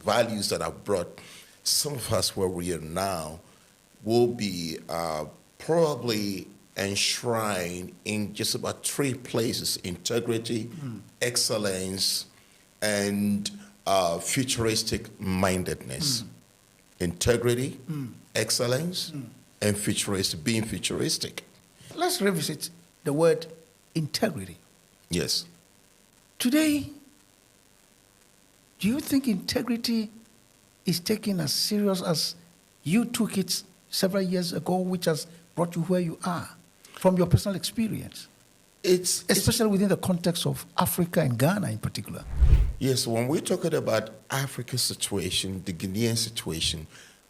values that I've brought, some of us where we are now will be probably enshrined in just about 3 places: integrity, excellence, and futuristic mindedness. Integrity, excellence, and being futuristic. Let's revisit the word integrity. Yes. Today, do you think integrity is taken as serious as you took it several years ago, which has brought you where you are, from your personal experience? Especially within the context of Africa and Ghana in particular. Yes, when we're talking about Africa's situation, the Ghanaian situation,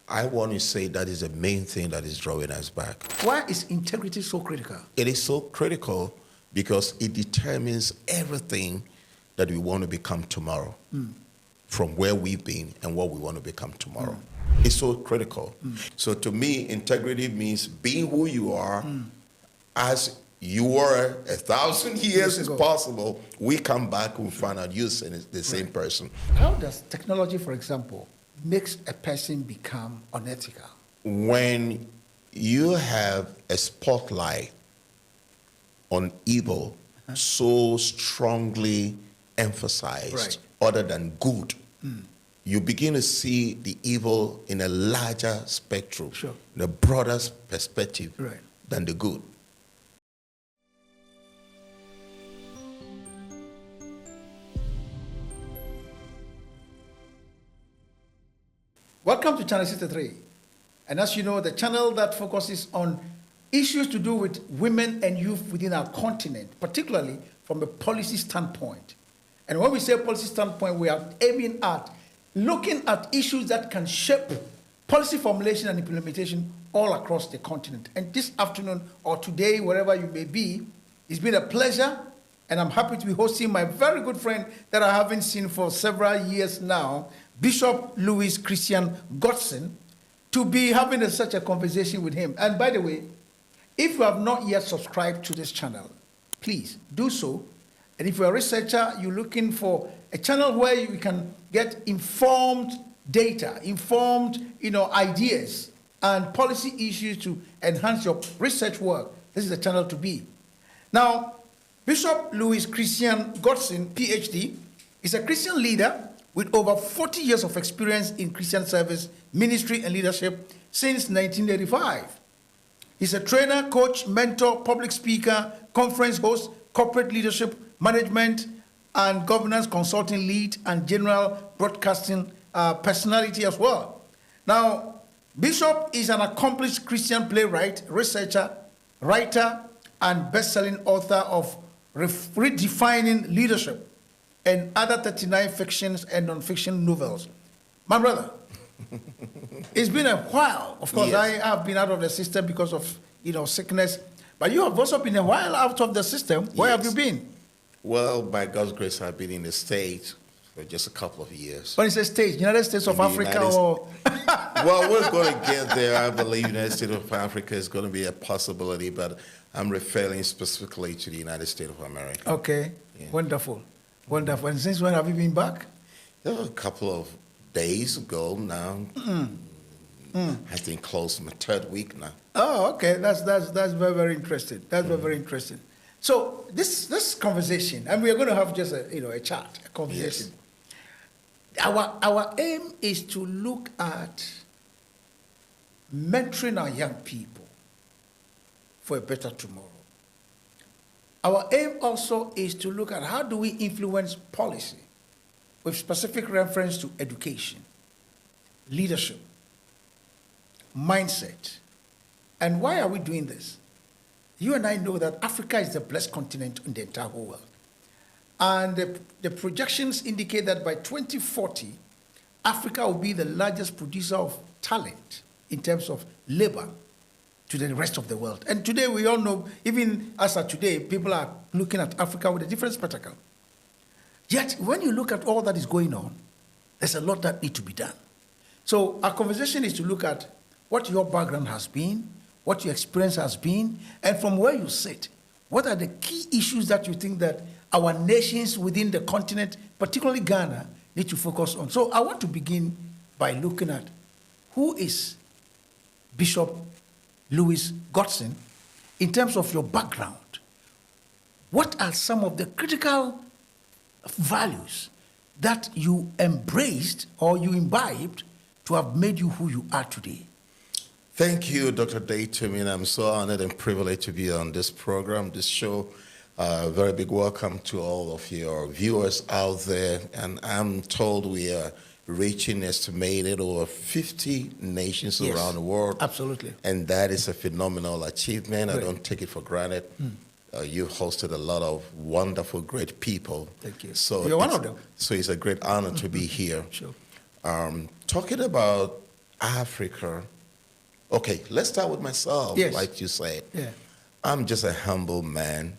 I want to say that is the main thing that is drawing us back. Why is integrity so critical? It is so critical because it determines everything that we want to become tomorrow, from where we've been and what we want to become tomorrow. It's so critical. So to me, integrity means being who you are as you were 1,000 years is possible. We come back and find out you're the same person. How does technology, for example, makes a person become unethical? When you have a spotlight on evil so strongly emphasized, other than good, you begin to see the evil in a larger spectrum, in a broader perspective than the good. Welcome to Channel 63. And as you know, the channel that focuses on issues to do with women and youth within our continent, particularly from a policy standpoint. And when we say policy standpoint, we are aiming at looking at issues that can shape policy formulation and implementation all across the continent. And this afternoon or today, wherever you may be, it's been a pleasure, and I'm happy to be hosting my very good friend that I haven't seen for several years now, Bishop Louis Christian Godson, to be having such a conversation with him. And by the way, if you have not yet subscribed to this channel, please do so. And if you're a researcher, you're looking for a channel where you can get informed data, informed ideas and policy issues to enhance your research work, this is the channel to be. Now, Bishop Louis Christian Godson, Ph.D., is a Christian leader with over 40 years of experience in Christian service, ministry, and leadership since 1985. He's a trainer, coach, mentor, public speaker, conference host, corporate leadership, management, and governance consulting lead, and general broadcasting personality as well. Now, Bishop is an accomplished Christian playwright, researcher, writer, and best-selling author of Redefining Leadership and other 39 fictions and non-fiction novels. My brother, it's been a while. Of course, I have been out of the system because of sickness, but you have also been a while out of the system. Where have you been? Well, by God's grace, I've been in the States for just a couple of years. When it's a state, United States of Africa or... Well, we're going to get there. I believe United States of Africa is going to be a possibility, but I'm referring specifically to the United States of America. Okay, wonderful. Wonderful. And since when have you been back? A couple of days ago now. I think close to my 3rd week now. Oh, okay. That's very, very interesting. That's very interesting. So this conversation, and we are going to have just a chat, a conversation. Yes. Our aim is to look at mentoring our young people for a better tomorrow. Our aim also is to look at how do we influence policy with specific reference to education, leadership, mindset. And why are we doing this? You and I know that Africa is the blessed continent in the entire whole world. And the projections indicate that by 2040, Africa will be the largest producer of talent in terms of labor to the rest of the world. And today we all know, even as of today, people are looking at Africa with a different spectacle. Yet, when you look at all that is going on, there's a lot that needs to be done. So our conversation is to look at what your background has been, what your experience has been, and from where you sit, what are the key issues that you think that our nations within the continent, particularly Ghana, need to focus on. So I want to begin by looking at who is Bishop Louis Godson in terms of your background. What are some of the critical values that you embraced or you imbibed to have made you who you are today? Thank you, Dr. Dayton. I'm so honored and privileged to be on this program, this show. Very big welcome to all of your viewers out there. And I'm told we are reaching estimated over 50 nations around the world. Absolutely. And that is a phenomenal achievement. Great. I don't take it for granted. You've hosted a lot of wonderful, great people. Thank you. So You're one of them. So it's a great honor to be here. Sure. Talking about Africa, okay, let's start with myself, Yes. like you said. Yeah. I'm just a humble man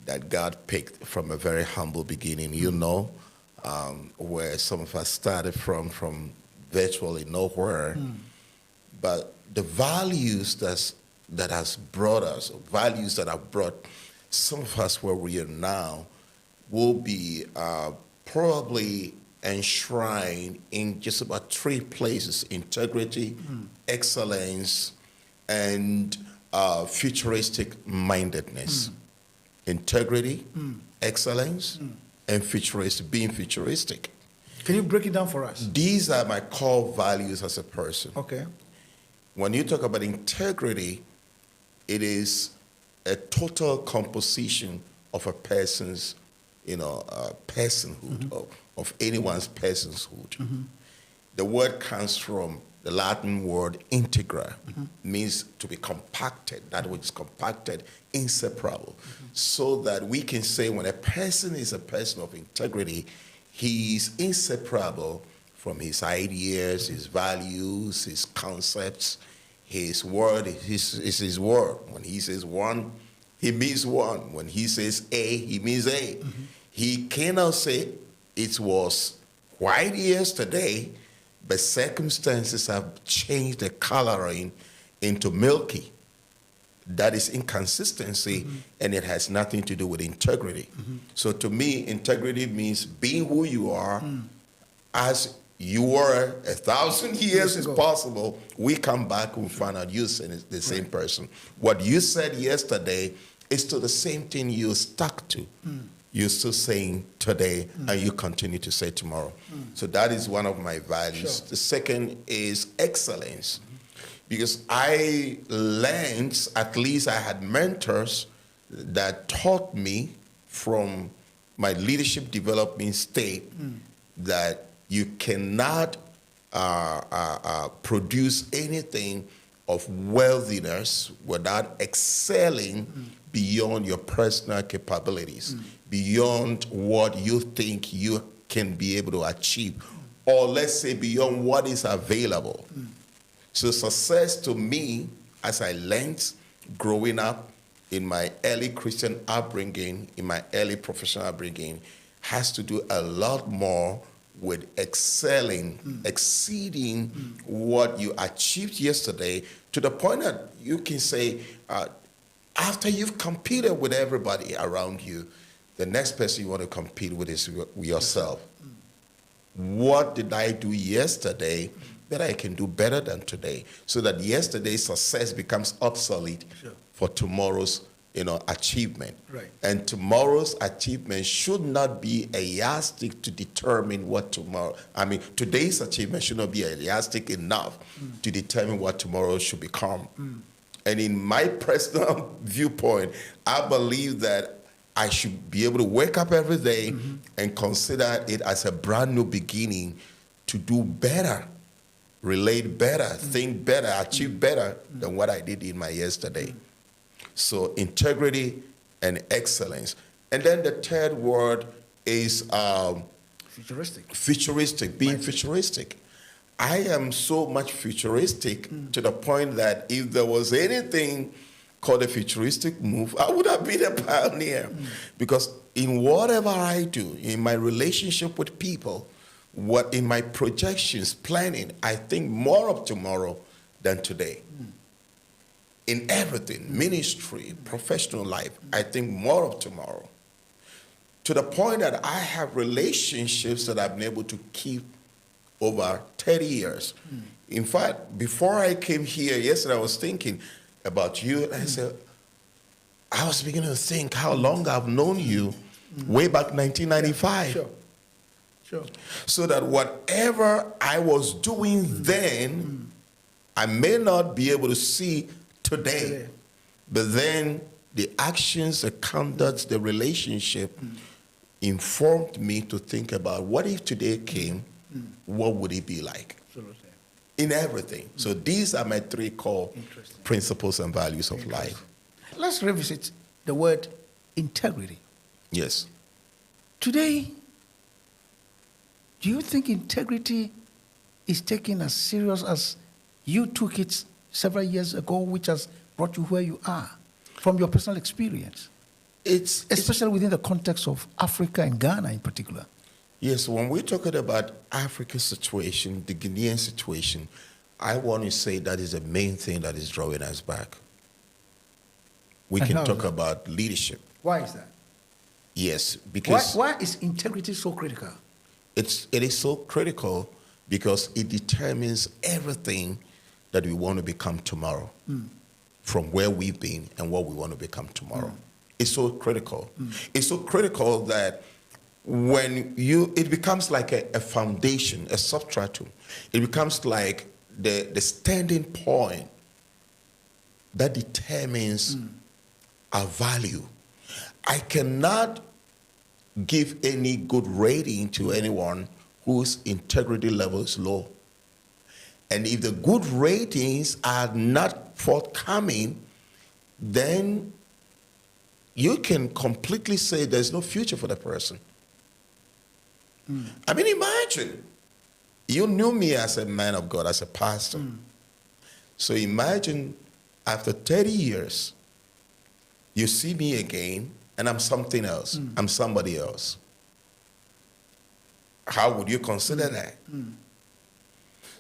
that God picked from a very humble beginning, you know, where some of us started from virtually nowhere. But the values that has brought us, values that have brought some of us where we are now, will be probably enshrined in just about 3 places: integrity, excellence, and futuristic mindedness. Integrity, excellence, and being futuristic. Can you break it down for us? These are my core values as a person. Okay. When you talk about integrity, it is a total composition of a person's, personhood, of anyone's personhood. The word comes from the Latin word integra, means to be compacted, that which is compacted, inseparable. So that we can say when a person is a person of integrity, he is inseparable from his ideas, his values, his concepts. His word is his word. When he says one, he means one. When he says A, he means A. He cannot say it was white yesterday, but circumstances have changed the coloring into milky. That is inconsistency, and it has nothing to do with integrity. So to me, integrity means being who you are as you were 1,000 years is possible. We come back and find out you're the same person. What you said yesterday is still the same thing you stuck to. You're still saying today, and you continue to say tomorrow. So that is one of my values. Sure. The second is excellence. Because I learned, at least I had mentors that taught me from my leadership development state that you cannot produce anything of worthiness without excelling beyond your personal capabilities, beyond what you think you can be able to achieve, or let's say beyond what is available. So success to me, as I learned growing up in my early Christian upbringing, in my early professional upbringing, has to do a lot more with excelling, exceeding what you achieved yesterday, to the point that you can say, after you've competed with everybody around you, the next person you want to compete with is yourself. What did I do yesterday that I can do better than today, so that yesterday's success becomes obsolete for tomorrow's achievement. Right. And tomorrow's achievement should not be a yardstick to determine what today's achievement should not be a yardstick enough to determine what tomorrow should become. And in my personal viewpoint, I believe that I should be able to wake up every day and consider it as a brand new beginning to do better, relate better, think better, achieve better than what I did in my yesterday. So integrity and excellence. And then the third word is futuristic, being futuristic. I am so much futuristic to the point that if there was anything called a futuristic move, I would have been a pioneer. Because in whatever I do, in my relationship with people, in my projections, planning, I think more of tomorrow than today. In everything, ministry, professional life, I think more of tomorrow. to the point that I have relationships that I've been able to keep over 30 years. In fact, before I came here yesterday, I was thinking about you, and I said, I was beginning to think how long I've known you, way back 1995. Sure. Sure. So that whatever I was doing then, I may not be able to see today. But then the actions, the conduct, the relationship informed me to think about what if today came, what would it be like? Absolutely. In everything. So these are my three core principles and values of life. Let's revisit the word integrity. Yes. Today, do you think integrity is taken as serious as you took it several years ago, which has brought you where you are, from your personal experience? Especially within the context of Africa and Ghana in particular. Yes, when we're talking about Africa's situation, the Ghanaian situation, I want to say that is the main thing that is drawing us back. We can talk about leadership. Why is that? Yes, because... Why is integrity so critical? It is so critical because it determines everything that we want to become tomorrow, from where we've been and what we want to become tomorrow. It's so critical. It's so critical that when it becomes like a foundation, a substratum. It becomes like the standing point that determines our value. I cannot give any good rating to anyone whose integrity level is low. And if the good ratings are not forthcoming, then you can completely say there's no future for the person. I mean, imagine, you knew me as a man of God, as a pastor. So imagine after 30 years, you see me again, and I'm something else. I'm somebody else. How would you consider that?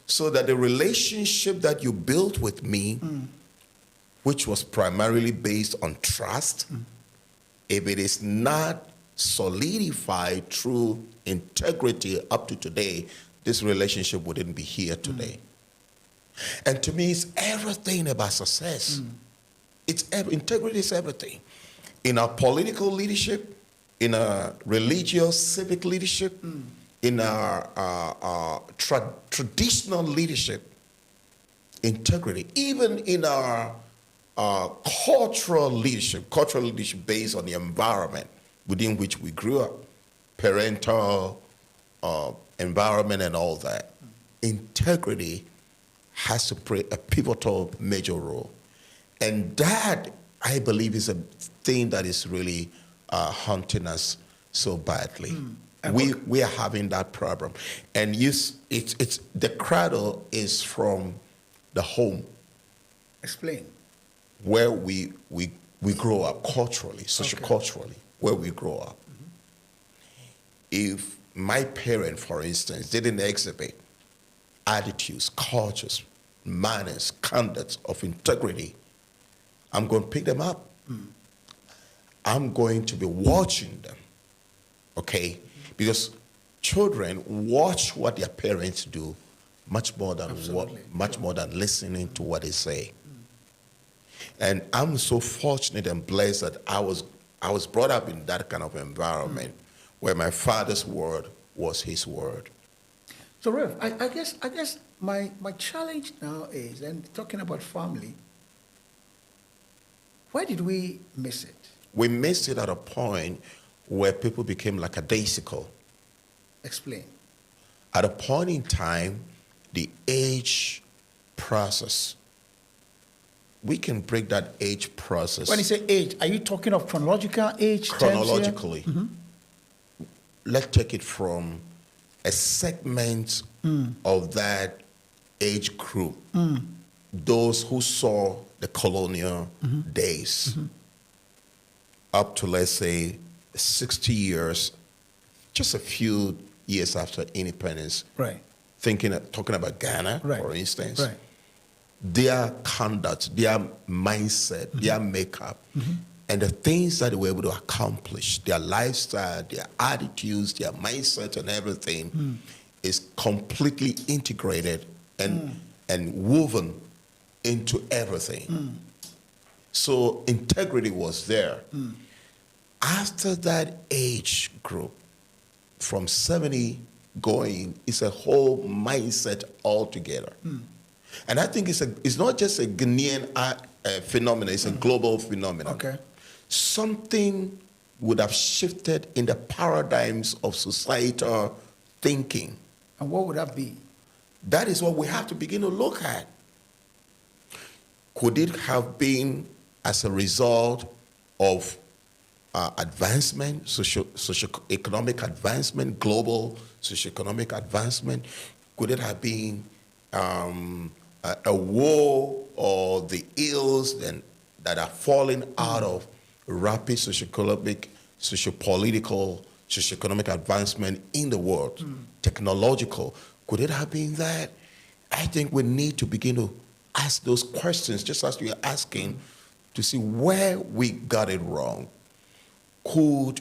So that the relationship that you built with me, which was primarily based on trust, if it is not solidified through integrity up to today, this relationship wouldn't be here today. And to me, it's everything about success. Integrity is everything. In our political leadership, in our religious, civic leadership, in our traditional leadership, integrity, even in our cultural leadership based on the environment within which we grew up, parental environment and all that. Integrity has to play a pivotal major role. And that, I believe, is a thing that is really haunting us so badly. We are having that problem. And it's the cradle is from the home. Explain. Where we grow up culturally, socioculturally, where we grow up. If my parent, for instance, didn't exhibit attitudes, cultures, manners, conduct of integrity, I'm going to pick them up. I'm going to be watching them, okay? Because children watch what their parents do much more than more than listening to what they say. And I'm so fortunate and blessed that I was brought up in that kind of environment where my father's word was his word. So, Rev, I guess my challenge now is, and talking about family, why did we miss it? We missed it at a point where people became lackadaisical. Explain. At a point in time, the age process, we can break that age process. When you say age, are you talking of chronological age? Chronologically. Let's take it from a segment of that age group, those who saw the colonial days, up to, let's say, 60 years, just a few years after independence, right? Talking about Ghana, for instance, right? Their conduct, their mindset, their makeup, and the things that they were able to accomplish, their lifestyle, their attitudes, their mindset, and everything is completely integrated and woven into everything. So integrity was there. After that age group, from 70 going, it's a whole mindset altogether. And I think it's not just a Ghanaian phenomenon, it's a global phenomenon. Okay. Something would have shifted in the paradigms of societal thinking. And what would that be? That is what we have to begin to look at. Could it have been as a result of advancement, socio-economic advancement, global socio-economic advancement? Could it have been a war or the ills that are falling out of rapid socio-economic, socio-political, socio-economic advancement in the world, technological? Could it have been that? I think we need to begin to ask those questions, just as you're asking, to see where we got it wrong. Could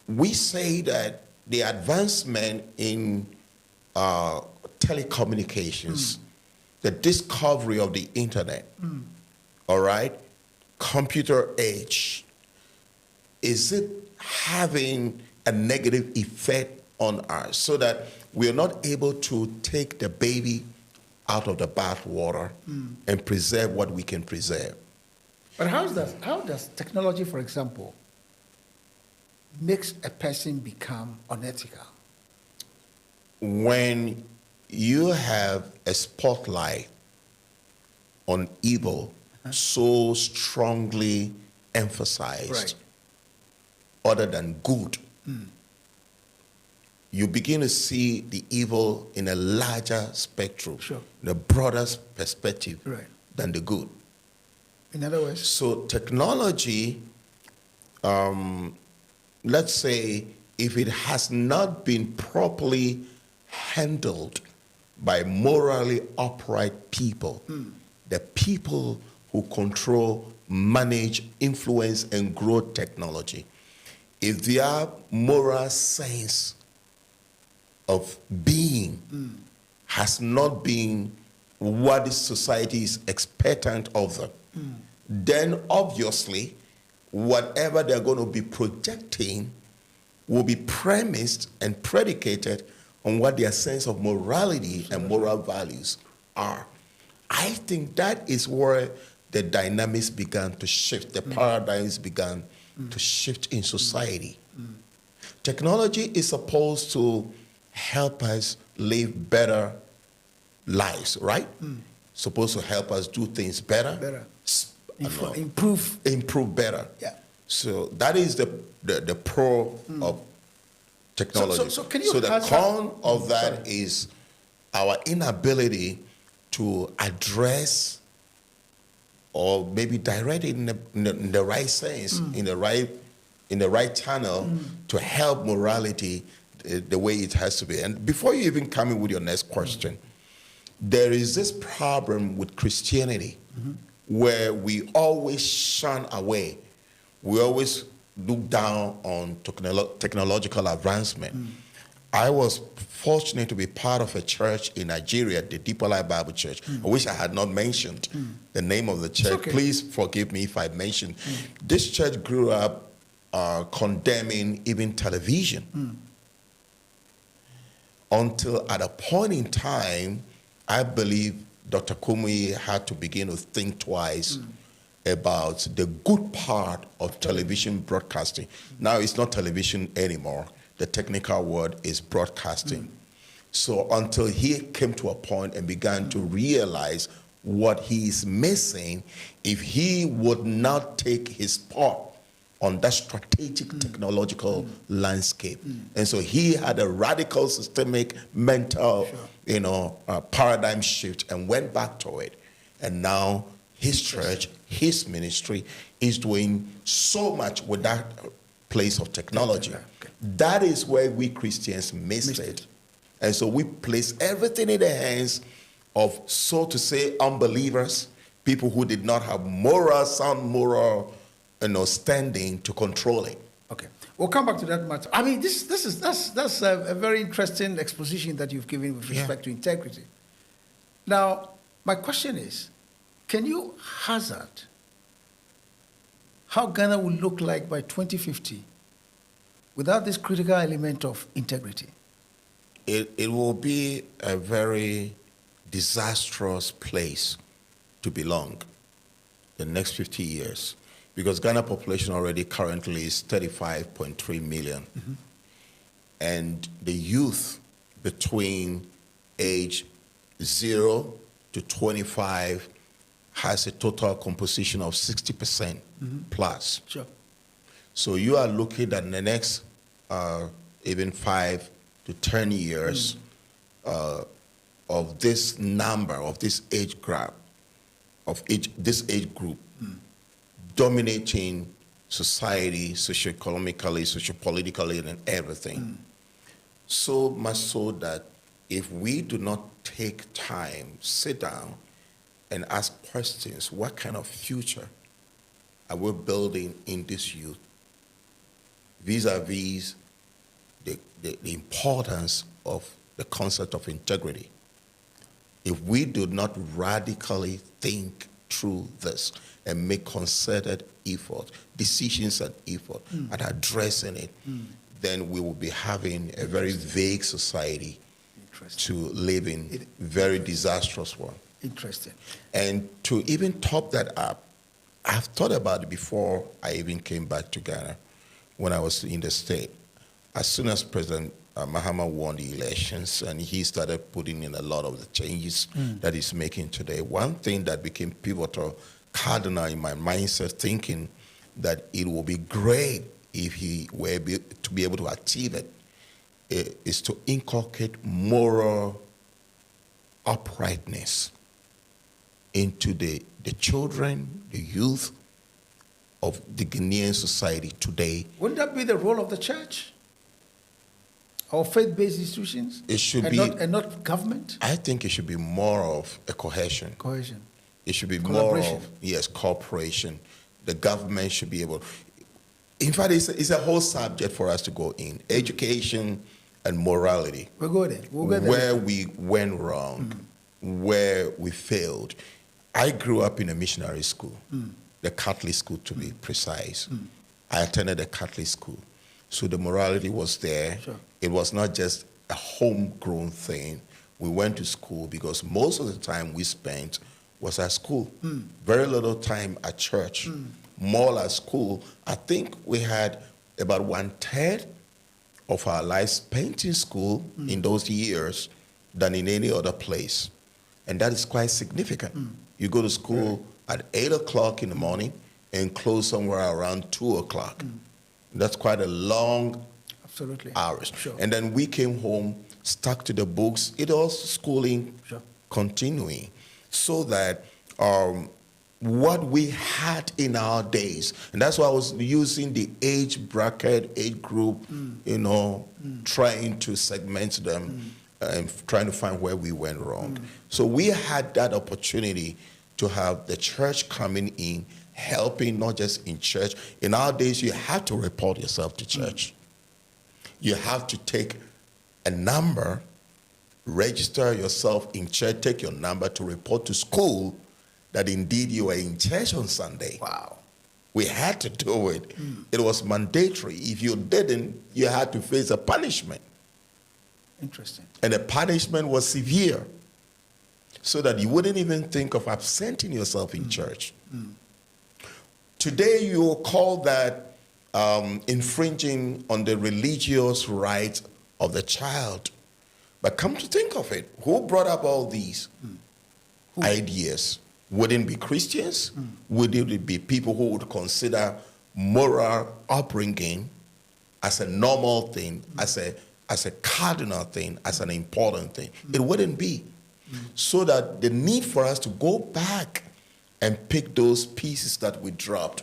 we say that the advancement in telecommunications, the discovery of the internet, all right, computer age, is it having a negative effect on us so that we are not able to take the baby out of the bathwater and preserve what we can preserve? But how does technology, for example, makes a person become unethical? When you have a spotlight on evil so strongly emphasized, other than good, you begin to see the evil in a larger spectrum, in a broader perspective than the good. In other words? So technology, let's say, if it has not been properly handled by morally upright people, the people who control, manage, influence, and grow technology, if their moral sense of being has not been what the society is expectant of them, then obviously whatever they're going to be projecting will be premised and predicated on what their sense of morality and moral values are. I think that is where the dynamics began to shift, the paradigms began to shift in society. Technology is supposed to help us live better lives, right? Supposed to help us do things better. Improve better. Yeah. So that is the pro of technology. So the con of that is our inability to address or maybe direct it in the right sense, in the right channel to help morality the way it has to be. And before you even come in with your next question, there is this problem with Christianity where we always shun away. We always look down on technological advancement. I was fortunate to be part of a church in Nigeria, the Deeper Life Bible Church. I wish I had not mentioned the name of the church. Okay. Please forgive me if I mentioned. This church grew up condemning even television. Until at a point in time, I believe Dr. Kumuyi had to begin to think twice about the good part of television broadcasting. Now it's not television anymore. The technical word is broadcasting. So until he came to a point and began to realize what he is missing, if he would not take his part on that strategic technological landscape. And so he had a radical systemic mental paradigm shift and went back to it. And now his church, his ministry is doing so much with that place of technology. That is where we Christians missed it. And so we place everything in the hands of, so to say, unbelievers, people who did not have sound moral standing to control it. Okay, we'll come back to that matter. I mean, that's a very interesting exposition that you've given with respect to integrity. Now, my question is, can you hazard how Ghana will look like by 2050 without this critical element of integrity? It will be a very disastrous place to belong the next 50 years, because Ghana population already currently is 35.3 million. Mm-hmm. And the youth between age 0 to 25 has a total composition of 60% plus. Sure. So you are looking at the next even 5 to 10 years of this number, of this age group, dominating society, socio-economically, socio-politically, and everything. So much so that if we do not take time, sit down, and ask questions, what kind of future are we building in this youth, vis-a-vis the importance of the concept of integrity? If we do not radically think through this and make concerted effort, decisions and effort, and addressing it, then we will be having a very vague society to live in, very disastrous one. Interesting. And to even top that up, I've thought about it before I even came back to Ghana when I was in the state. As soon as President Mahama won the elections and he started putting in a lot of the changes that he's making today, one thing that became pivotal, cardinal in my mindset, thinking that it will be great if he were to be able to achieve it, is to inculcate moral uprightness into the children, the youth of the Ghanaian society today. Wouldn't that be the role of the church? Or faith-based institutions? It should and not government? I think it should be more of a cohesion. Cohesion. It should be more of, cooperation. The government should be able. In fact, it's a whole subject for us to go in. Education and morality. We'll go there. We'll go there. Where we went wrong, where we failed. I grew up in a missionary school, the Catholic school to be precise. I attended a Catholic school. So the morality was there. Sure. It was not just a homegrown thing. We went to school because most of the time we spent was at school. Very little time at church, more at school. I think we had about 1/3 of our lives spent in school in those years than in any other place. And that is quite significant. You go to school at 8 o'clock in the morning and close somewhere around 2 o'clock. That's quite a long hours. Sure. And then we came home, stuck to the books. It was schooling continuing. So that what we had in our days, and that's why I was using the age bracket, age group, trying to segment them and trying to find where we went wrong. So we had that opportunity to have the church coming in, helping not just in church. In our days, you have to report yourself to church. You have to take a number, register yourself in church, take your number to report to school that indeed you were in church on Sunday. Wow. We had to do it. It was mandatory. If you didn't, you had to face a punishment. Interesting. And the punishment was severe, so that you wouldn't even think of absenting yourself in church. Today, you will call that infringing on the religious rights of the child. But come to think of it, who brought up all these ideas? Wouldn't it be Christians? Would it be people who would consider moral upbringing as a normal thing, as a cardinal thing, as an important thing? It wouldn't be. So that the need for us to go back and pick those pieces that we dropped,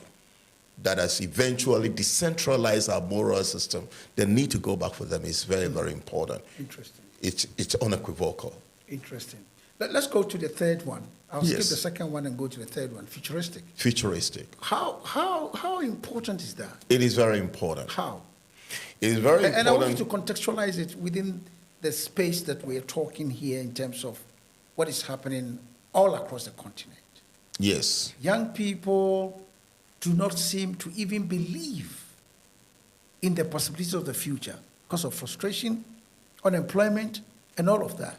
that has eventually decentralized our moral system, the need to go back for them is very, very important. Interesting. It's unequivocal. Interesting. Let's go to the third one. I'll skip Yes. the second one and go to the third one, futuristic. Futuristic. How important is that? It is very important. How? It is very And I want important. you to contextualize it within the space that we're talking here in terms of what is happening all across the continent. Yes. Young people do not seem to even believe in the possibilities of the future because of frustration, unemployment, and all of that.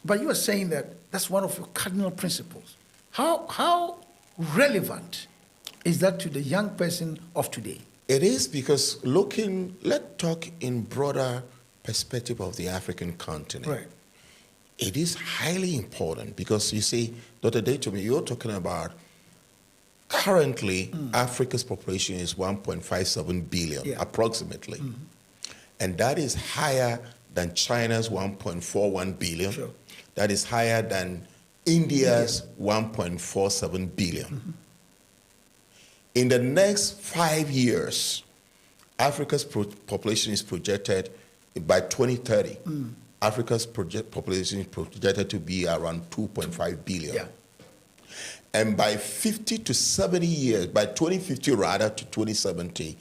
But you are saying that that's one of your cardinal principles. How relevant is that to the young person of today? It is because let's talk in broader perspective of the African continent. Right. It is highly important because you see, Dr. Daytomi, you're talking about currently Africa's population is 1.57 billion, approximately. And that is higher than China's 1.41 billion. Sure. That is higher than India's 1.47 billion. In the next 5 years, Africa's population is projected by 2030. Africa's population is projected to be around 2.5 billion. Yeah. And by 50 to 70 years, by 2050 rather to 2070,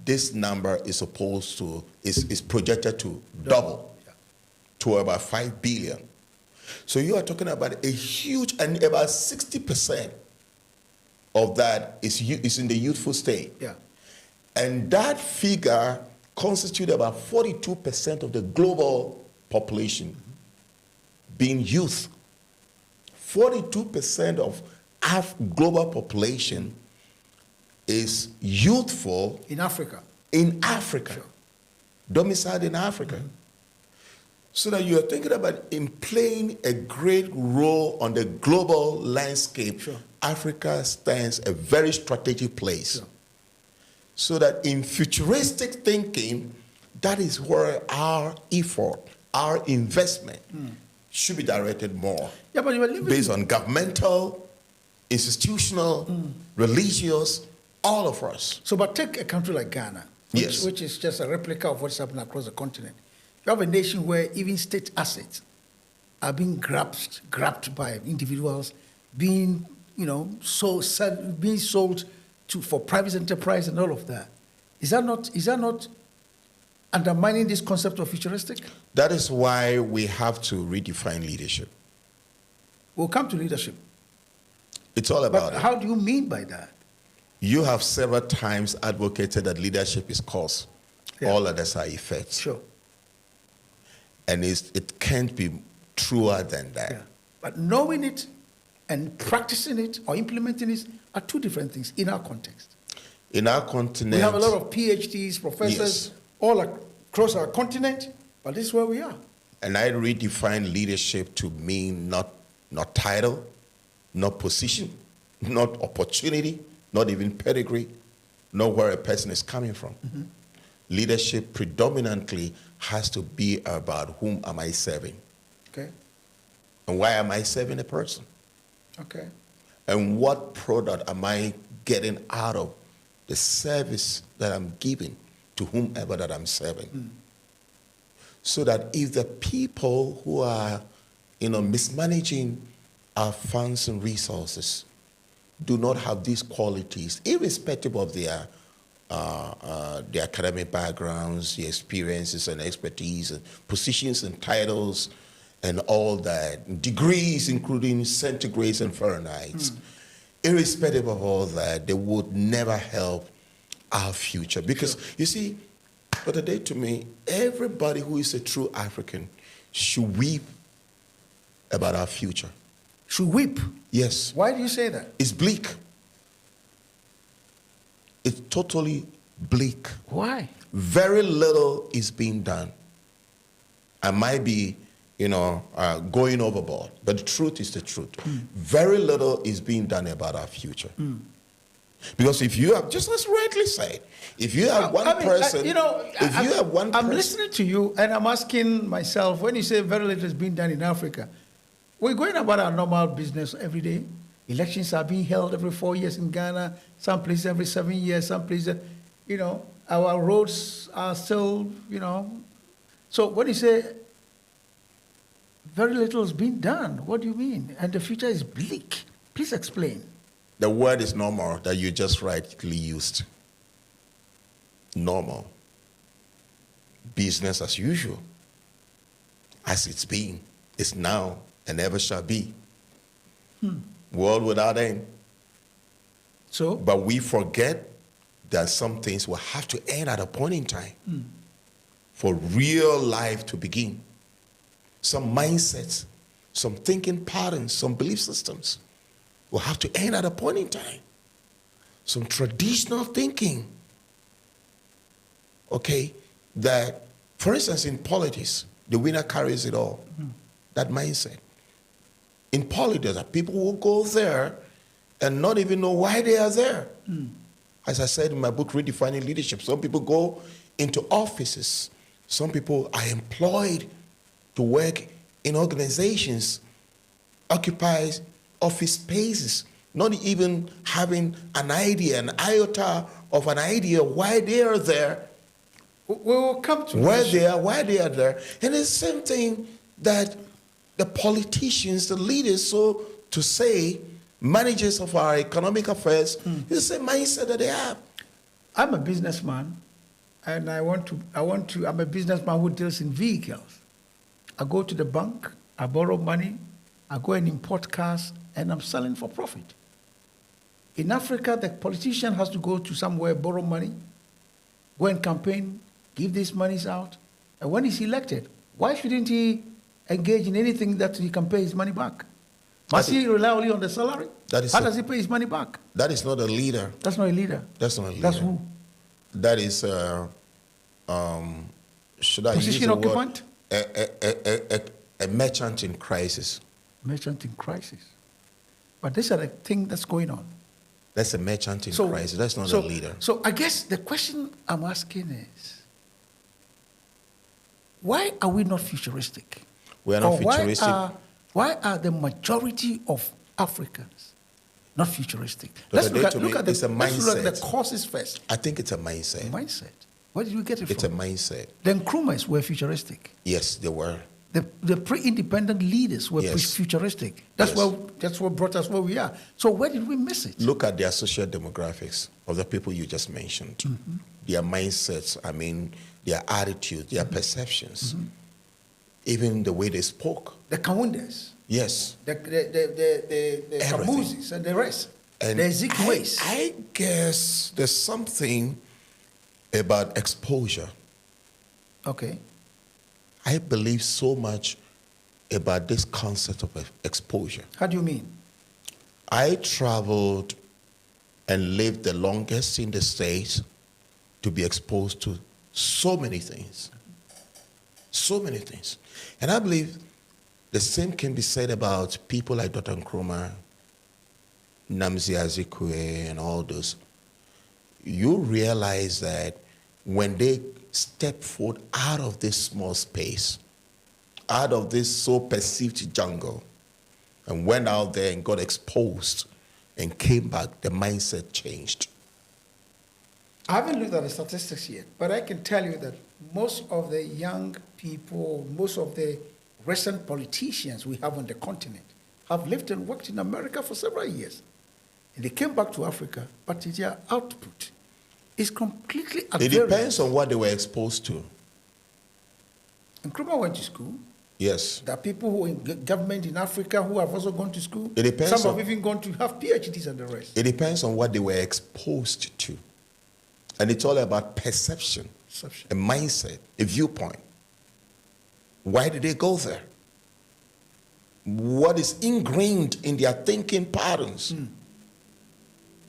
this number is projected to double to about 5 billion. So you are talking about a huge, and about 60% of that is in the youthful state. Yeah. And that figure constitutes about 42% of the global population being youth. 42% of global population is youthful In Africa. in Africa, Sure. domiciled in Africa. So that you are thinking about in playing a great role on the global landscape, Sure. Africa stands a very strategic place. Sure. So that in futuristic thinking, that is where our effort, our investment should be directed more. Yeah, but you are living Based on governmental, institutional, religious, all of us. So, but take a country like Ghana, Yes. which is just a replica of what's happening across the continent. You have a nation where even state assets are being grabbed by individuals, being, being sold for private enterprise and all of that. Is that not undermining this concept of futuristic? That is why we have to redefine leadership. We'll come to leadership. It's all about But it. how do you mean by that? You have several times advocated that leadership is cause. Yeah. All others are effects. Sure. And it can't be truer than that. Yeah. But knowing it and practicing it or implementing it are two different things in our context. In our continent, We have a lot of PhDs, professors, Yes. all across our continent, but this is where we are. and I redefine leadership to mean not title, not position, not opportunity, not even pedigree, not where a person is coming from. Leadership predominantly has to be about whom am I serving Okay? and why am I serving a person Okay. and what product am I getting out of the service that I'm giving to whomever that I'm serving. So that if the people who are mismanaging our funds and resources do not have these qualities, irrespective of their academic backgrounds, their experiences and expertise, and positions and titles, and all that, degrees, including centigrades and Fahrenheit, irrespective of all that, they would never help our future. Because, you see, for the day to me, everybody who is a true African should weep about our future. Should weep. Yes. Why do you say that? It's bleak. It's totally bleak. Why? Very little is being done. I might be, going overboard, but the truth is the truth. Very little is being done about our future. Because if you have, just as rightly said, if you have one person, I'm listening to you and I'm asking myself, when you say very little is being done in Africa, we're going about our normal business every day. Elections are being held every 4 years in Ghana, some places every 7 years, some places, our roads are still, So when you say very little is being done. What do you mean? And the future is bleak. Please explain. The word is normal that you just rightly used. Normal. Business as usual. As it's been, it's now, and ever shall be. World without end. So? But we forget that some things will have to end at a point in time for real life to begin. Some mindsets, some thinking patterns, some belief systems will have to end at a point in time. Some traditional thinking, okay, that, for instance, in politics, the winner carries it all. That mindset. In politics, people will go there and not even know why they are there. As I said in my book, Redefining Leadership, some people go into offices. Some people are employed to work in organizations, occupies office spaces, not even having an idea, an iota of an idea why they are there. We will come to why they are there. And it's the same thing that the politicians, the leaders, so to say, managers of our economic affairs, it's the same mindset that they have. I'm a businessman, and I'm a businessman who deals in vehicles. I go to the bank, I borrow money, I go and import cars, and I'm selling for profit. In Africa, the politician has to go to somewhere, borrow money, go and campaign, give these monies out, and when he's elected, why shouldn't he engage in anything that he can pay his money back? Must he rely only on the salary? How does he pay his money back? That is not a leader. That's not a leader. That's not a leader. That's who? That is, should I Position use the occupant? word? A merchant in crisis. Merchant in crisis. But this is a thing that's going on. That's a merchant in crisis. That's not a leader. So I guess the question I'm asking is, why are we not futuristic? We are not futuristic. Why are the majority of Africans not futuristic? Let's look at the causes first. I think it's a mindset. Mindset. Where did we get it from? It's a mindset. The Nkrumahs were futuristic. Yes, they were. The pre-independent leaders were futuristic. That's what brought us where we are. So where did we miss it? Look at their social demographics of the people you just mentioned. Their mindsets, their attitudes, their perceptions, even the way they spoke. The Kawundes. Yes. The Kamuzis and the rest. And the Ezekways. I guess there's something about exposure. Okay. I believe so much about this concept of exposure. How do you mean? I traveled and lived the longest in the States to be exposed to so many things. So many things. And I believe the same can be said about people like Dr. Nkrumah, Nnamdi Azikiwe, and all those. You realize that when they step forth out of this small space, out of this so perceived jungle, and went out there and got exposed and came back, the mindset changed. I haven't looked at the statistics yet, but I can tell you that most of the young people, most of the recent politicians we have on the continent have lived and worked in America for several years. And they came back to Africa, but their output is completely at variance. It depends on what they were exposed to. Nkrumah went to school. Yes. There are people who are in government in Africa who have also gone to school. It depends. Some have even gone to have PhDs and the rest. It depends on what they were exposed to. And it's all about perception, a mindset, a viewpoint. Why did they go there? What is ingrained in their thinking patterns?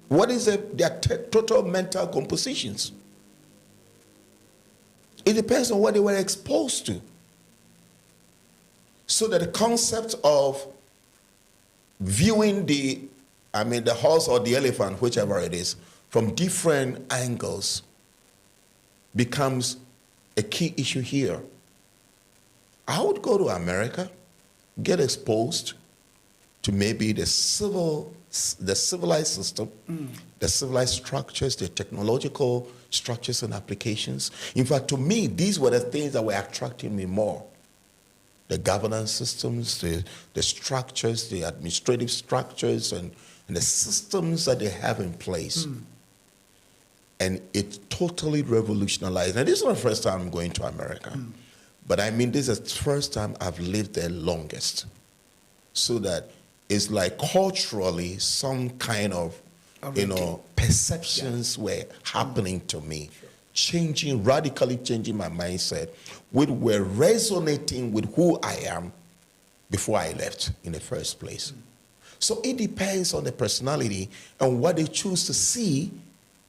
What is their total mental compositions? It depends on what they were exposed to. So that the concept of viewing the horse or the elephant, whichever it is, from different angles becomes a key issue here. I would go to America, get exposed to maybe the civilized system, the civilized structures, the technological structures and applications. In fact, to me, these were the things that were attracting me more. the governance systems, the structures, the administrative structures, and the systems that they have in place. And it totally revolutionized. And this is not the first time I'm going to America. But I mean, this is the first time I've lived there longest. So that it's like culturally some kind of, perceptions were happening to me, radically changing my mindset, which were resonating with who I am before I left in the first place. So it depends on the personality and what they choose to see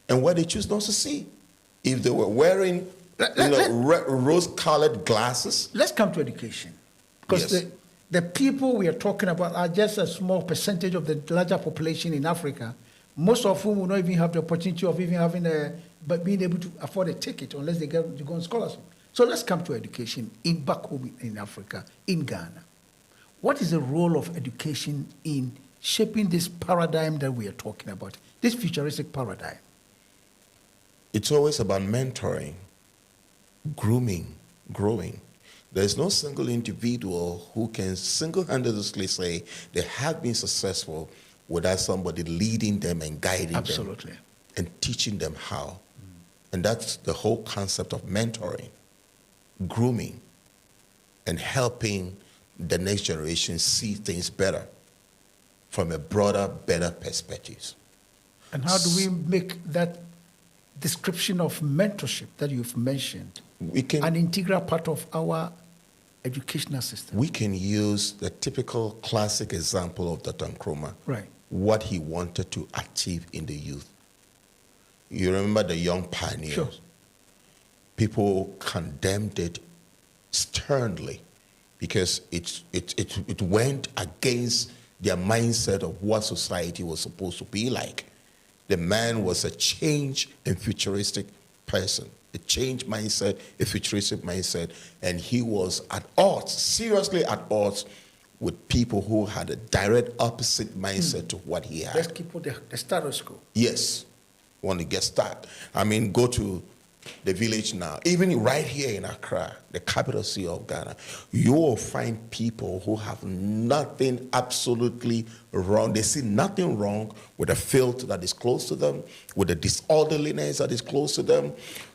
and what they choose not to see. If they were wearing rose-colored glasses. Let's come to education. Because Yes. the people we are talking about are just a small percentage of the larger population in Africa, most of whom will not even have the opportunity of even having but being able to afford a ticket unless they go on scholarship. So let's come to education back home in Africa, in Ghana. What is the role of education in shaping this paradigm that we are talking about, this futuristic paradigm? It's always about mentoring, grooming, growing. There's no single individual who can single-handedly say they have been successful without somebody leading them and guiding Absolutely. them and teaching them how. And that's the whole concept of mentoring, grooming, and helping the next generation see things better from a broader, better perspective. And how do we make that description of mentorship that you've mentioned an integral part of our educational system? We can use the typical classic example of Dr. Nkrumah, Right. what he wanted to achieve in the youth. You remember the young pioneers? Sure. People condemned it sternly because it went against their mindset of what society was supposed to be like. The man was a change and futuristic person, a change mindset, a futuristic mindset, and he was at odds, seriously at odds, with people who had a direct opposite mindset to what he had. Let's keep the status quo. Yes, want to get started. I mean, go to the village now. Even right here in Accra, the capital city of Ghana, you will find people who have nothing absolutely wrong. They see nothing wrong with the filth that is close to them, with the disorderliness that is close to them.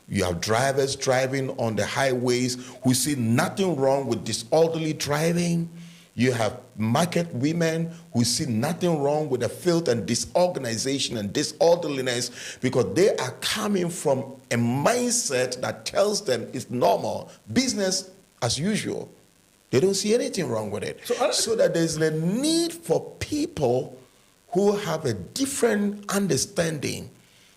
You have drivers driving on the highways who see nothing wrong with disorderly driving. You have market women who see nothing wrong with the filth and disorganization and disorderliness because they are coming from a mindset that tells them it's normal, business as usual. They don't see anything wrong with it. So that there's a need for people who have a different understanding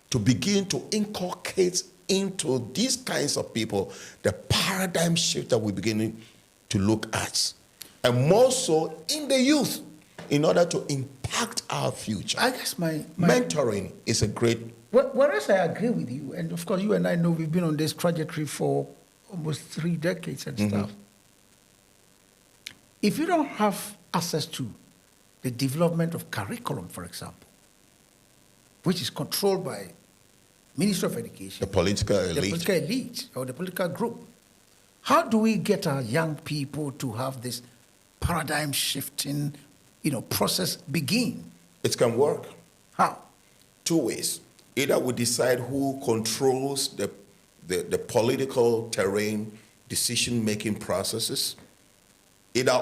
to begin to inculcate into these kinds of people the paradigm shift that we're beginning to look at. And more so in the youth, in order to impact our future. I guess my mentoring is a great... Whereas I agree with you, and of course you and I know we've been on this trajectory for almost 3 decades and stuff. If you don't have access to the development of curriculum, for example, which is controlled by Ministry of Education, the political elite or the political group, how do we get our young people to have this paradigm shifting, process begin? It can work. How? 2 ways. Either we decide who controls the political terrain, decision-making processes, either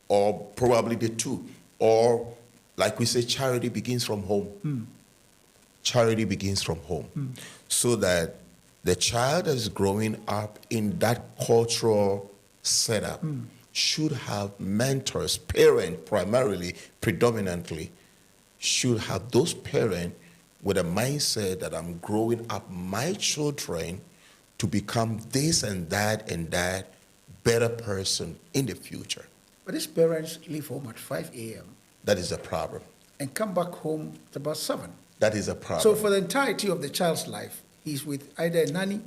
or probably the two. Or, like we say, charity begins from home. Charity begins from home. So that the child that is growing up in that cultural setup should have mentors, parents primarily, predominantly, should have those parents with a mindset that I'm growing up my children to become this and that better person in the future. But these parents leave home at 5 a.m. That is a problem. And come back home at about 7. That is a problem. So for the entirety of the child's life, he's with either a nanny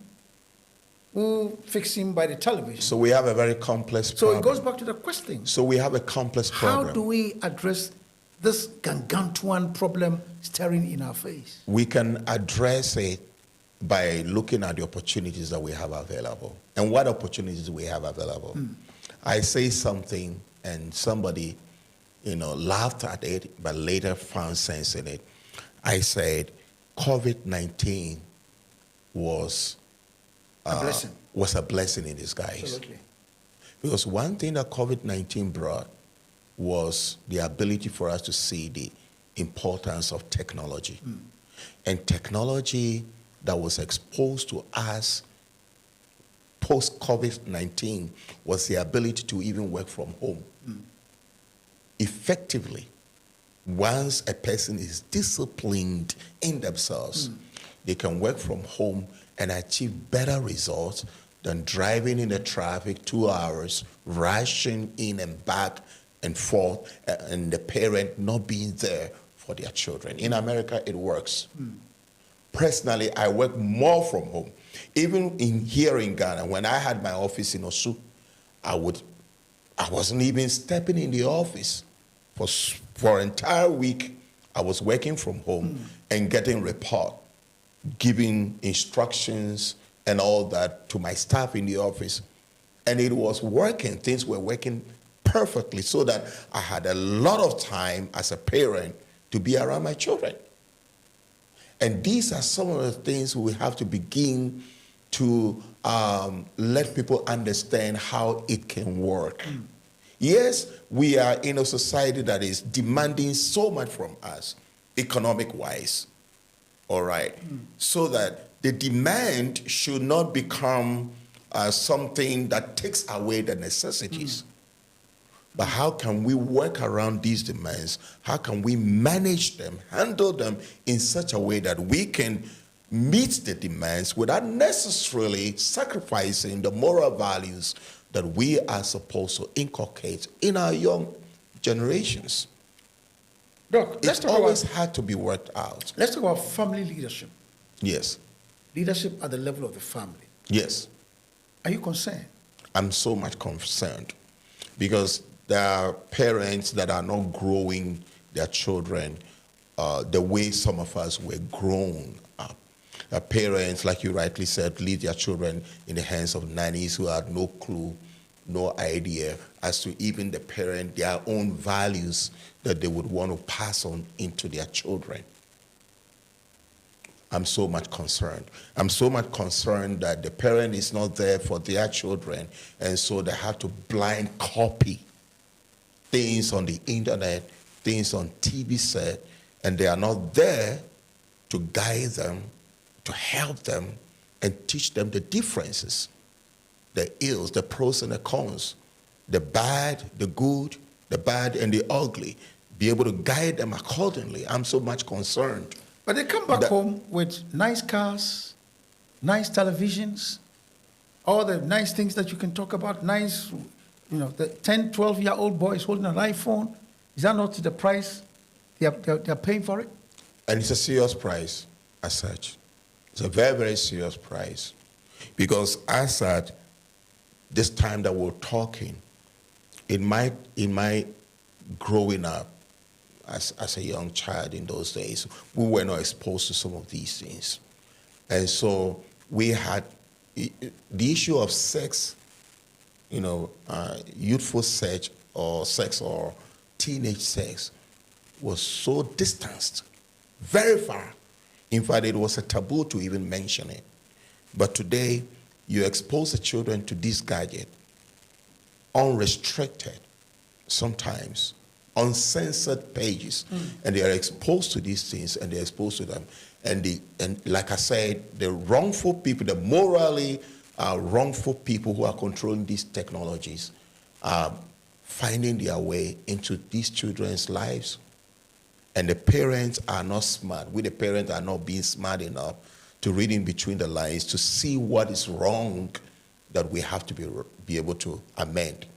who fix him by the television. So we have a very complex problem. So it goes back to the question. So we have a complex problem. How do we address this gargantuan problem staring in our face? We can address it by looking at the opportunities that we have available. And what opportunities we have available? I say something and somebody, laughed at it, but later found sense in it. I said, COVID-19 was a blessing in disguise. Absolutely. Because one thing that COVID-19 brought was the ability for us to see the importance of technology. And technology that was exposed to us post-COVID-19 was the ability to even work from home. Effectively, once a person is disciplined in themselves, they can work from home and achieve better results than driving in the traffic 2 hours, rushing in and back and forth, and the parent not being there for their children. In America, it works. Personally, I work more from home. Even here in Ghana, when I had my office in Osu, I wasn't even stepping in the office. For an entire week, I was working from home and getting report, giving instructions and all that to my staff in the office. And it was working. Things were working perfectly so that I had a lot of time as a parent to be around my children. And these are some of the things we have to begin to let people understand how it can work. Yes, we are in a society that is demanding so much from us, economic-wise, all right? So that the demand should not become something that takes away the necessities. But how can we work around these demands? How can we manage them, handle them in such a way that we can meet the demands without necessarily sacrificing the moral values that we are supposed to inculcate in our young generations? Doc, It's always had to be worked out. Let's talk about family leadership. Yes. Leadership at the level of the family. Yes. Are you concerned? I'm so much concerned because there are parents that are not growing their children the way some of us were grown up. Parents, like you rightly said, leave their children in the hands of nannies who had no clue, no idea as to even the parent, their own values that they would want to pass on into their children. I'm so much concerned. I'm so much concerned that the parent is not there for their children, and so they have to blind copy things on the internet, things on TV set, and they are not there to guide them, to help them, and teach them the differences, the ills, the pros and the cons, the bad, the good, the bad and the ugly, be able to guide them accordingly. I'm so much concerned. But they come back home with nice cars, nice televisions, all the nice things that you can talk about, nice, the 10, 12-year-old boy is holding an iPhone. Is that not the price they're paying for it? And it's a serious price as such. It's a very, very serious price. Because as at this time that we're talking, in my growing up as a young child in those days, we were not exposed to some of these things. And so we had the issue of sex, youthful sex or teenage sex was so distanced, very far. In fact, it was a taboo to even mention it. But today, you expose the children to this gadget, unrestricted, sometimes, uncensored pages, and they are exposed to these things, and they're exposed to them. And like I said, the wrongful people, the morally wrongful people who are controlling these technologies are finding their way into these children's lives. And the parents are not smart. We, the parents, are not being smart enough to read in between the lines to see what is wrong that we have to be able to amend.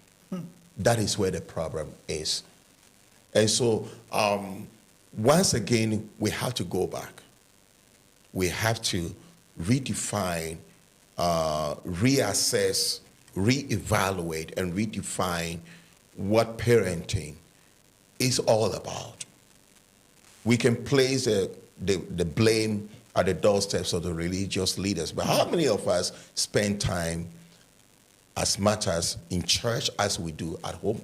That is where the problem is. And so, once again, we have to go back. We have to redefine, reassess, reevaluate, and redefine what parenting is all about. We can place the blame at the doorsteps of the religious leaders. But how many of us spend time as much as in church as we do at home?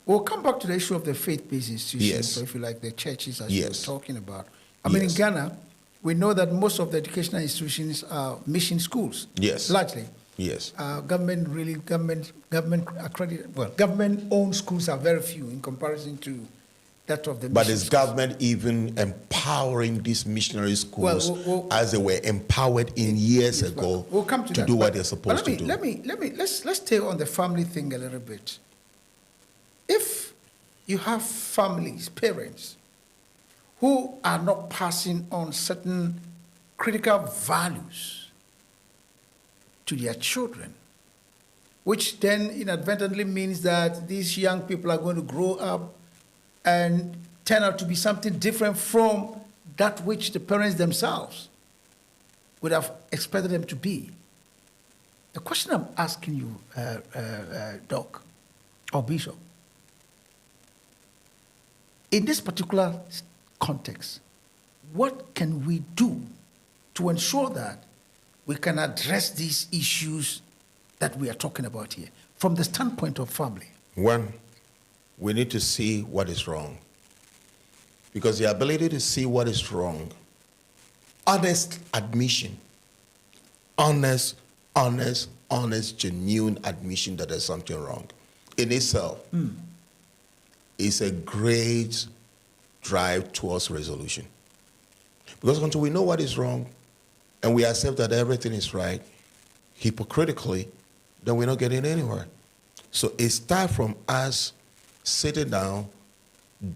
We'll come back to the issue of the faith-based institutions, Yes. so if you like, the churches as Yes. you were talking about. I mean, in Yes. Ghana, we know that most of the educational institutions are mission schools. Yes. Largely. Yes. Government accredited, well, government-owned schools are very few in comparison to that of the But mission is schools. government even empowering these missionary schools Well, as they were empowered in years Yes, ago we'll come to that, do what but- they're supposed to do? Let's stay on the family thing a little bit. If you have families, parents, who are not passing on certain critical values to their children, which then inadvertently means that these young people are going to grow up and turn out to be something different from that which the parents themselves would have expected them to be. The question I'm asking you, Doc or Bishop, in this particular context, what can we do to ensure that we can address these issues that we are talking about here from the standpoint of family? One, we need to see what is wrong. Because the ability to see what is wrong, honest admission, honest, genuine admission that there's something wrong in itself is a great drive towards resolution. Because until we know what is wrong and we accept that everything is right, hypocritically, then we're not getting anywhere. So it starts from us sitting down,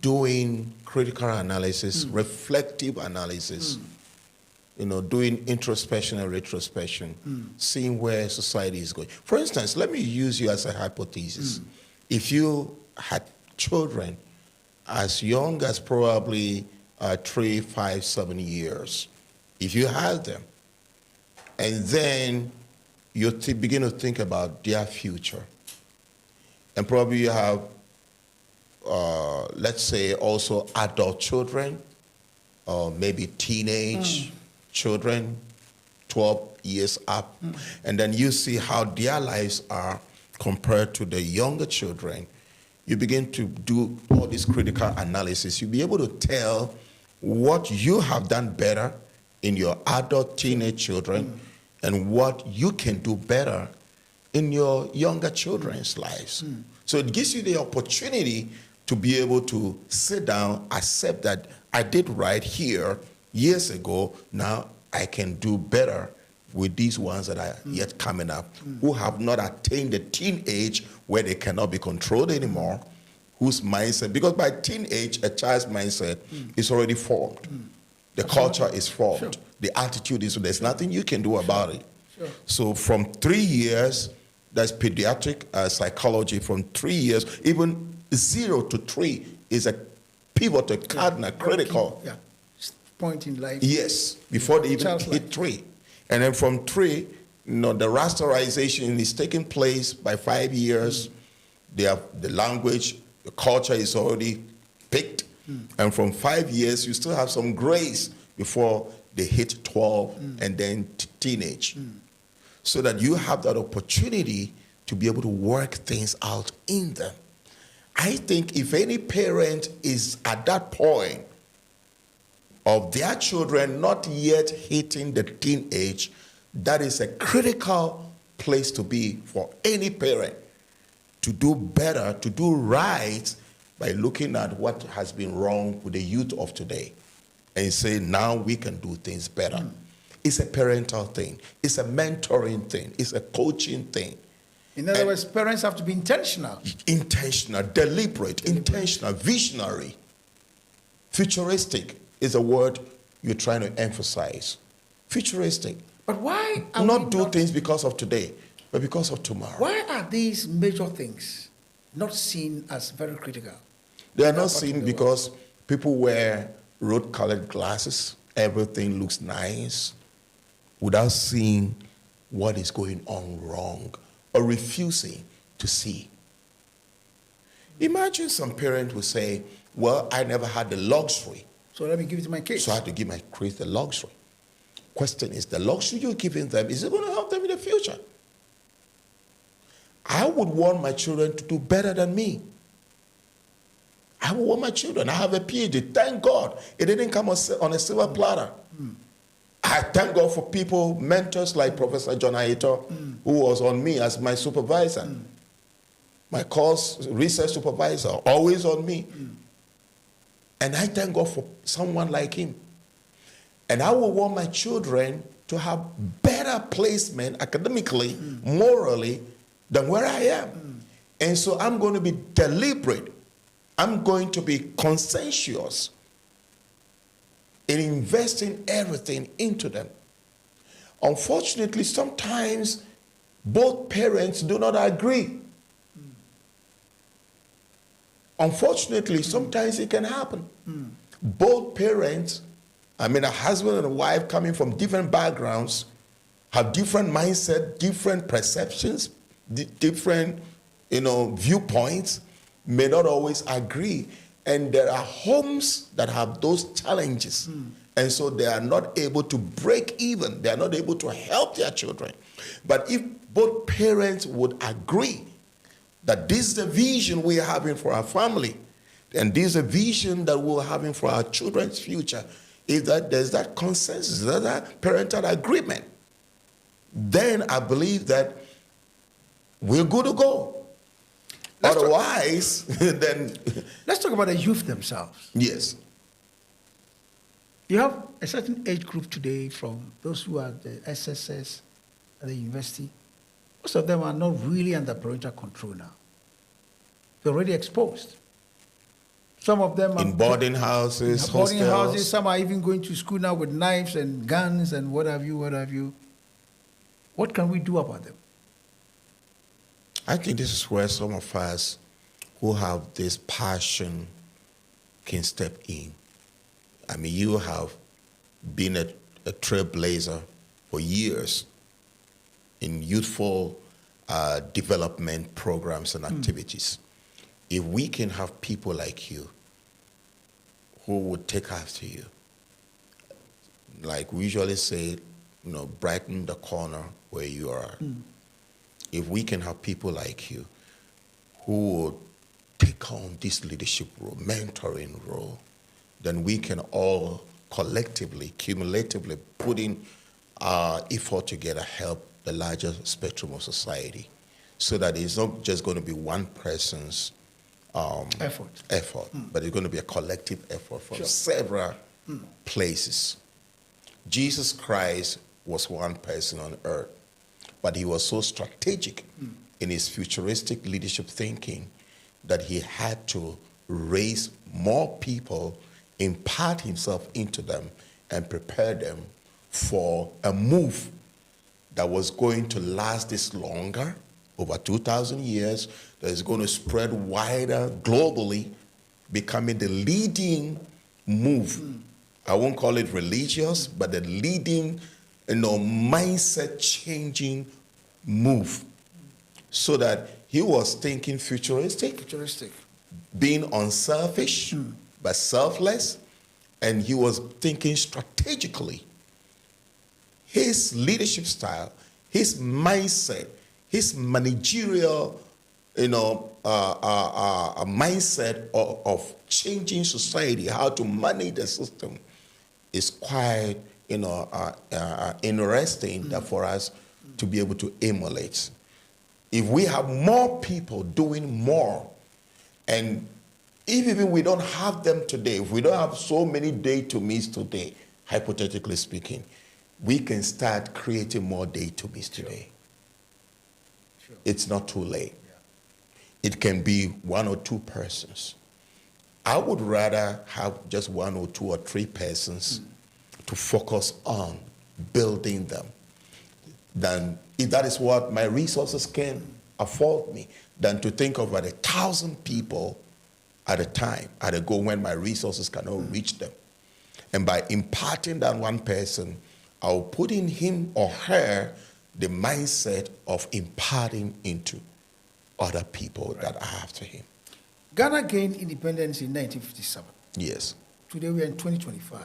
doing critical analysis, reflective analysis, doing introspection and retrospection, seeing where society is going. For instance, let me use you as a hypothesis. If you had children as young as probably 3, 5, 7 years, if you had them, and then you begin to think about their future, and probably you have, let's say, also adult children, or maybe teenage children, 12 years up, and then you see how their lives are compared to the younger children, you begin to do all this critical analysis. You'll be able to tell what you have done better in your adult teenage children and what you can do better in your younger children's lives. So it gives you the opportunity to be able to sit down, accept that I did right here years ago, now I can do better with these ones that are yet coming up, who have not attained the teenage where they cannot be controlled anymore, whose mindset, because by teenage, a child's mindset is already formed. The culture is formed. The attitude is, there's nothing you can do about it. So from 3 years, that's pediatric psychology, from 3 years, even 0 to 3 is a pivotal, cardinal, critical. Point in life. Yes, before they even hit 3. And then from 3, the rasterization is taking place by 5 years. They have the language, the culture is already picked. And from 5 years, you still have some grace before they hit 12 and then teenage. So that you have that opportunity to be able to work things out in them. I think if any parent is at that point of their children not yet hitting the teenage, that is a critical place to be for any parent to do better, to do right by looking at what has been wrong with the youth of today and say, now we can do things better. It's a parental thing. It's a mentoring thing. It's a coaching thing. In other words, parents have to be intentional. Intentional, deliberate, intentional, visionary. Futuristic is a word you're trying to emphasize. Futuristic. But why are not do things because of today, but because of tomorrow. Why are these major things not seen as very critical? They are not seen because people wear rose-colored glasses. Everything looks nice without seeing what is going on wrong or refusing to see. Imagine some parent will say, well, I never had the luxury So let me give it to my kids. So I have to give my kids the luxury. Question is, the luxury you're giving them, is it going to help them in the future? I would want my children to do better than me. I would want my children. I have a Ph.D. Thank God it didn't come on a silver platter. I thank God for people, mentors like Professor John Aito, who was on me as my supervisor. My course research supervisor, always on me. And I thank God for someone like him. And I will want my children to have better placement academically, morally, than where I am. And so I'm going to be deliberate. I'm going to be conscientious in investing everything into them. Unfortunately, sometimes both parents do not agree. Unfortunately, sometimes it can happen. Both parents, a husband and a wife coming from different backgrounds, have different mindset, different perceptions, different, viewpoints, may not always agree. And there are homes that have those challenges. And so they are not able to break even. They are not able to help their children. But if both parents would agree that this is the vision we are having for our family, and this is a vision that we're having for our children's future, is that there's that consensus, there's that parental agreement, then I believe that we're good to go. Otherwise, then... Let's talk about the youth themselves. Yes. You have a certain age group today, from those who are the SSS at the university. Most of them are not really under parental control now. They're already exposed. Some of them are in boarding houses, hostels. Some are even going to school now with knives and guns and what have you. What can we do about them? I think this is where some of us who have this passion can step in. You have been a trailblazer for years in youthful development programs and activities. If we can have people like you who would take after you, like we usually say, brighten the corner where you are. If we can have people like you who would take on this leadership role, mentoring role, then we can all collectively, cumulatively put in our effort together, help the larger spectrum of society, so that it's not just going to be one person's effort, but it's going to be a collective effort from several places. Jesus Christ was one person on earth, but he was so strategic in his futuristic leadership thinking that he had to raise more people, impart himself into them, and prepare them for a move that was going to last this longer, over 2,000 years, that is going to spread wider globally, becoming the leading move. I won't call it religious, but the leading, mindset-changing move. So that he was thinking futuristic, being unselfish, but selfless, and he was thinking strategically. His leadership style, his mindset, his managerial, mindset of changing society, how to manage the system, is quite, interesting that for us to be able to emulate. If we have more people doing more, and if even we don't have them today, if we don't have so many day to meets today, hypothetically speaking, we can start creating more day to meets today. Sure. It's not too late. Yeah. It can be one or two persons. I would rather have just one or two or three persons to focus on building them, than if that is what my resources can afford me, than to think of 1,000 people at a time, at a go, when my resources cannot reach them. And by imparting that one person, I'll put in him or her the mindset of imparting into other people that are after him. Ghana gained independence in 1957. Yes. today we are in 2025.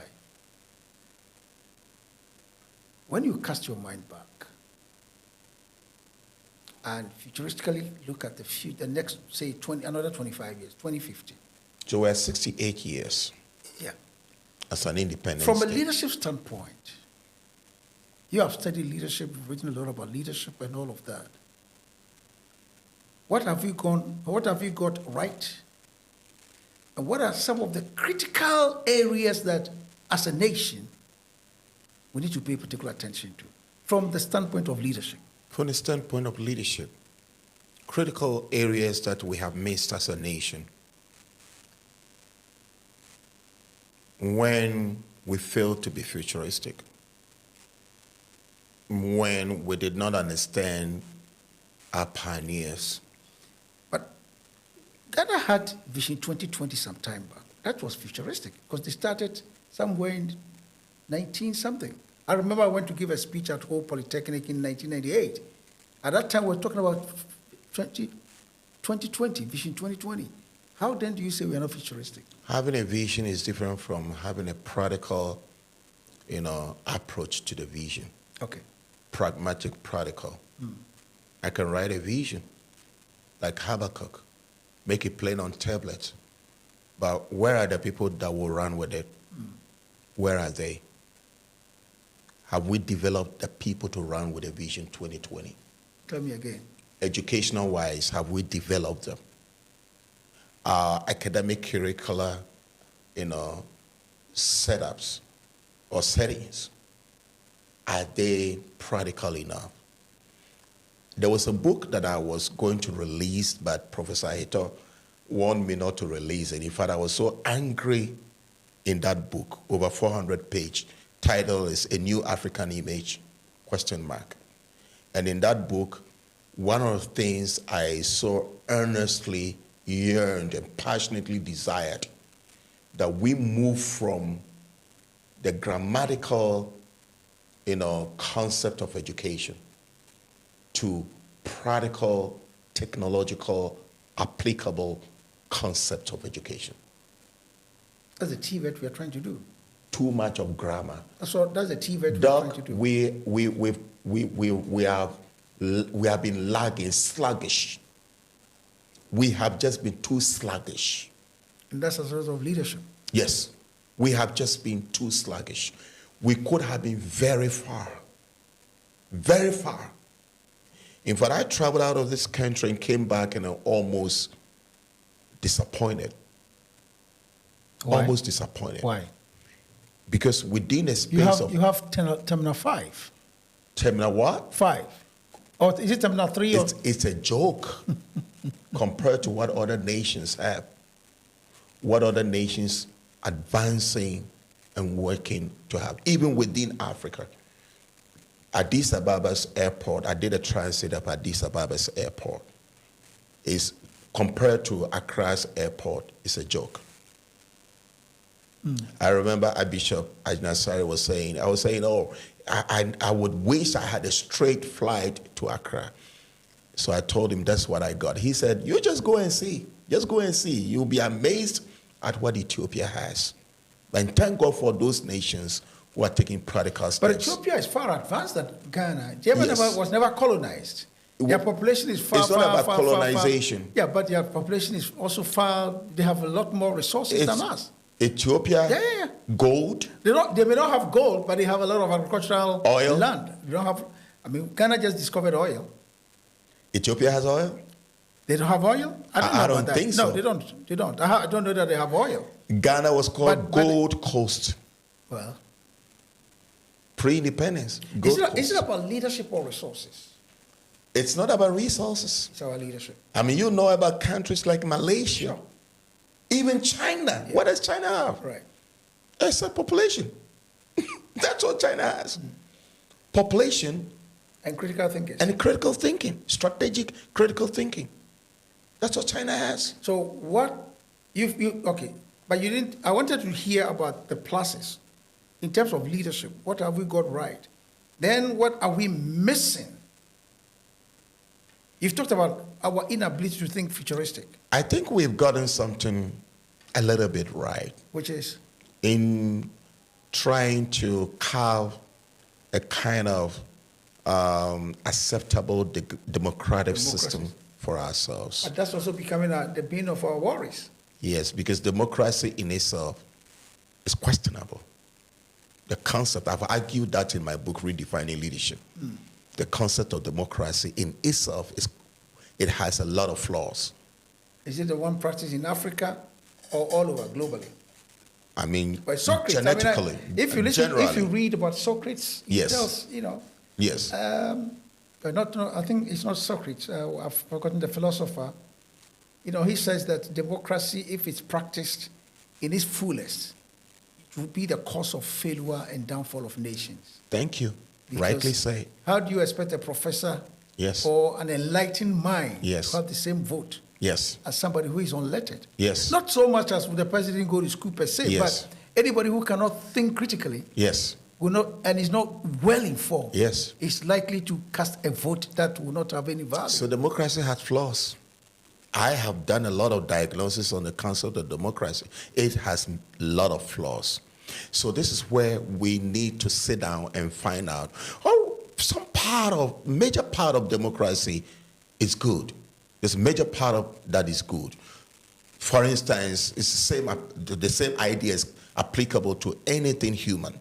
When you cast your mind back and futuristically look at the next, say, another 25 years, 2050. So we're 68 years. Yeah. As an independent From state. a leadership standpoint, you have studied leadership, you've written a lot about leadership and all of that. What have you got right? And what are some of the critical areas that, as a nation, we need to pay particular attention to from the standpoint of leadership? From the standpoint of leadership, critical areas that we have missed as a nation. When we failed to be futuristic, when we did not understand our pioneers. But Ghana had Vision 2020 some time back. That was futuristic because they started somewhere in 19-something. I remember I went to give a speech at Hull Polytechnic in 1998. At that time, we were talking about 2020, Vision 2020. How then do you say we are not futuristic? Having a vision is different from having a practical, approach to the vision. Okay. Pragmatic, practical. I can write a vision, like Habakkuk, make it plain on tablets. But where are the people that will run with it? Where are they? Have we developed the people to run with a Vision 2020? Tell me again. Educational-wise, have we developed them? Academic curricula, setups or settings, are they practical enough? There was a book that I was going to release, but Professor Hito warned me not to release it. In fact, I was so angry in that book, over 400 page. Title is A New African Image, ? And in that book, one of the things I so earnestly yearned and passionately desired, that we move from the grammatical, concept of education to practical, technological, applicable concept of education. That's the TVET we are trying to do. Too much of grammar. That's the TVET we are trying to do. We have been lagging, sluggish. We have just been too sluggish. And that's a result of leadership. Yes, we have just been too sluggish. We could have been very far. Very far. In fact, I traveled out of this country and came back and I'm almost disappointed. Why? Almost disappointed. Why? Because within a space you have Terminal 5. Terminal what? 5. Or is it Terminal 3? It's a joke compared to what other nations have. What other nations advancing and working to have, even within Africa. Addis Ababa's airport, I did a transit of Addis Ababa's airport, is compared to Accra's airport, is a joke. I remember Archbishop Ajnasari was saying, I would wish I had a straight flight to Accra. So I told him that's what I got. He said, you just go and see. Just go and see. You'll be amazed at what Ethiopia has. And thank God for those nations who are taking practical steps. But Ethiopia is far advanced than Ghana. Ethiopia was never colonized. Their population is far, it's not about colonization. Yeah, but their population is also far, they have a lot more resources than us. Ethiopia, gold. They may not have gold, but they have a lot of agricultural oil. Land. They don't have, Ghana just discovered oil. Ethiopia has oil? They don't have oil? I don't think so. No, they don't. I don't know that they have oil. Ghana was called Gold Coast. Well. Pre-independence. Is it about leadership or resources? It's not about resources. It's our leadership. You know about countries like Malaysia. Sure. Even China. Yeah. What does China have? Right. It's a population. That's what China has. Population. And critical thinking. And critical thinking. Strategic critical thinking. That's what China has. So what, okay, but you didn't, I wanted to hear about the pluses. In terms of leadership, what have we got right? Then what are we missing? You've talked about our inability to think futuristic. I think we've gotten something a little bit right. Which is? in trying to carve a kind of acceptable democratic system for ourselves. But that's also becoming the bane of our worries. Yes, because democracy in itself is questionable. The concept, I've argued that in my book, Redefining Leadership. The concept of democracy in itself, it has a lot of flaws. Is it the one practiced in Africa or all over globally? I mean, But Socrates, genetically, if you listen, generally. if you read about Socrates, he Yes. tells, you know, Yes. but not, I think it's not Socrates, I've forgotten the philosopher. You know, he says that democracy, if it's practiced in its fullest, it will be the cause of failure and downfall of nations. Thank you. Because Rightly say. how do you expect a professor Yes. or an enlightened mind Yes. to have the same vote Yes. as somebody who is unlettered? Yes. Not so much as the president go to school per se, Yes. but anybody who cannot think critically Yes. will not, and is not well informed, Yes. is likely to cast a vote that will not have any value. So democracy has flaws. I have done a lot of diagnosis on the concept of democracy. It has a lot of flaws. So this is where we need to sit down and find out, major part of democracy is good. There's a major part of that is good. For instance, it's the same idea is applicable to anything human.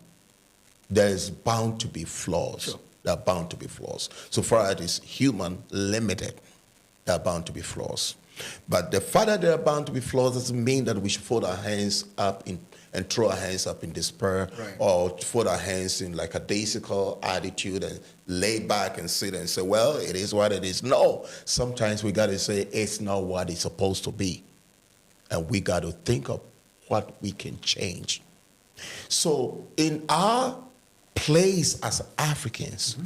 There is bound to be flaws. Sure. There are bound to be flaws. So far as it is human, limited, there are bound to be flaws. But the fact that there are bound to be flaws doesn't mean that we should fold our hands up and throw our hands up in despair, Right. or fold our hands in like a daisical attitude and lay back and sit and say, well, it is what it is. No, sometimes we got to say it's not what it's supposed to be. And we got to think of what we can change. So in our place as Africans,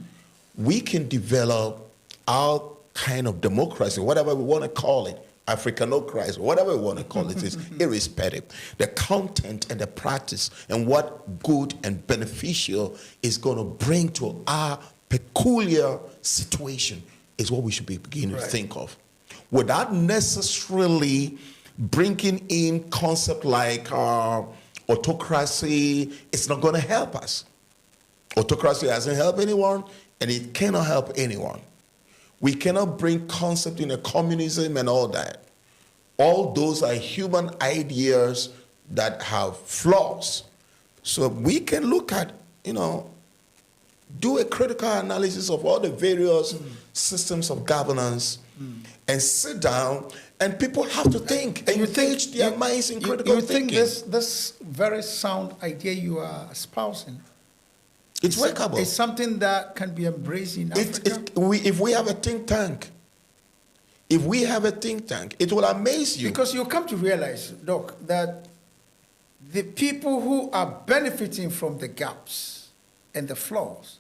we can develop our kind of democracy, whatever we want to call it, Africanocracy, whatever we want to call it, is irrespective. The content and the practice and what good and beneficial is going to bring to our peculiar situation is what we should be beginning to think of. Without necessarily bringing in concept like autocracy, it's not going to help us. Autocracy hasn't helped anyone, and it cannot help anyone. We cannot bring concept in a communism and all that. All those are human ideas that have flaws. So we can look at, do a critical analysis of all the various systems of governance and sit down, and people have to think and engage their minds in critical thinking. You think this very sound idea you are espousing, it's workable. It's something that can be embraced in Africa? If we have a think tank, it will amaze you. Because you'll come to realize, Doc, that the people who are benefiting from the gaps and the flaws,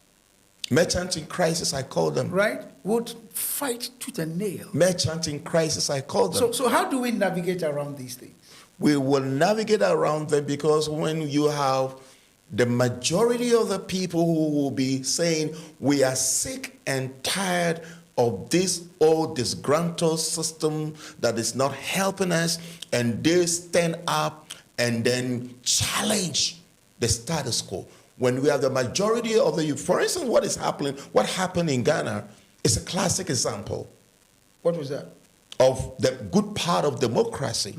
merchants in crisis, I call them. right, would fight tooth and nail. Merchants in crisis, I call them. So how do we navigate around these things? We will navigate around them because when you have the majority of the people who will be saying, we are sick and tired of this old disgruntled system that is not helping us, and they stand up and then challenge the status quo. When we have the majority of the youth, for instance, what happened in Ghana is a classic example. What was that? Of the good part of democracy,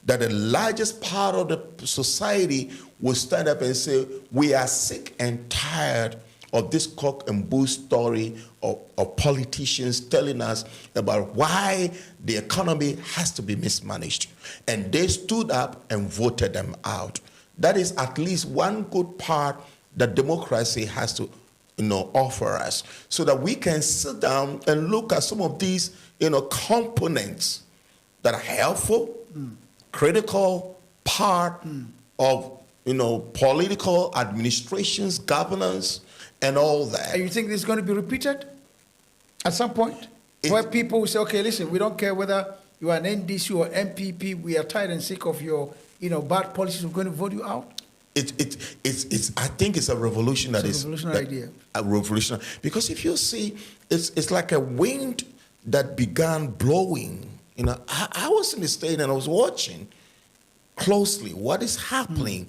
that the largest part of the society will stand up and say, we are sick and tired of this cock and bull story of politicians telling us about why the economy has to be mismanaged. And they stood up and voted them out. That is at least one good part that democracy has to offer us, so that we can sit down and look at some of these components that are helpful, critical part of political administration's governance and all that. And you think this is going to be repeated at some point? Where people will say, okay, listen, we don't care whether you are an NDC or MPP, we are tired and sick of your bad policies, we're going to vote you out? It's I think it's a revolution. It's a revolutionary idea. A revolution. Because if you see, it's like a wind that began blowing. I was in the States and I was watching closely what is happening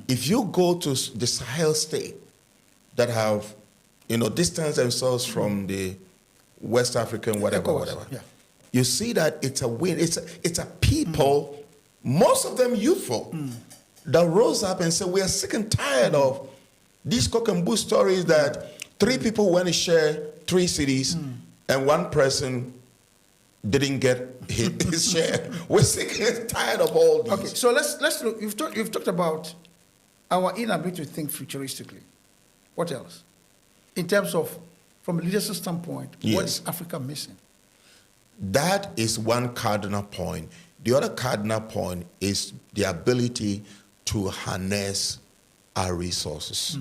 If you go to the Sahel state that have, distanced themselves from the West African whatever, Yeah. you see that it's a win. It's a people, most of them youthful, that rose up and said, we are sick and tired of these cock and bull stories that 3 people want to share 3 cities and 1 person didn't get his share. We're sick and tired of all these. Okay, so let's look. You've talked about our inability to think futuristically. What else? In terms of, from a leadership standpoint, Yes. what is Africa missing? That is one cardinal point. The other cardinal point is the ability to harness our resources,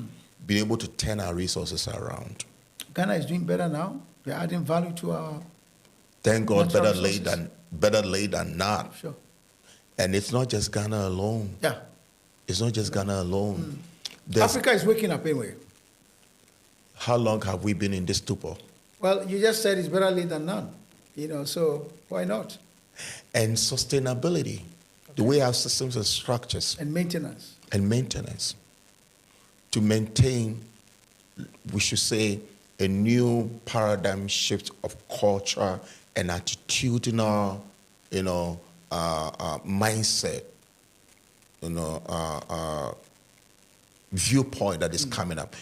being able to turn our resources around. Ghana is doing better now. We're adding value to our. Thank God, natural better late than not. Sure. And it's not just Ghana alone. Yeah. It's not just Ghana alone. There's- Africa is waking up anyway. How long have we been in this stupor? Well, you just said it's better late than none. So why not? And sustainability. Do we have systems and structures And maintenance. and maintenance to maintain, we should say, a new paradigm shift of culture and attitudinal, mindset, viewpoint that is coming up?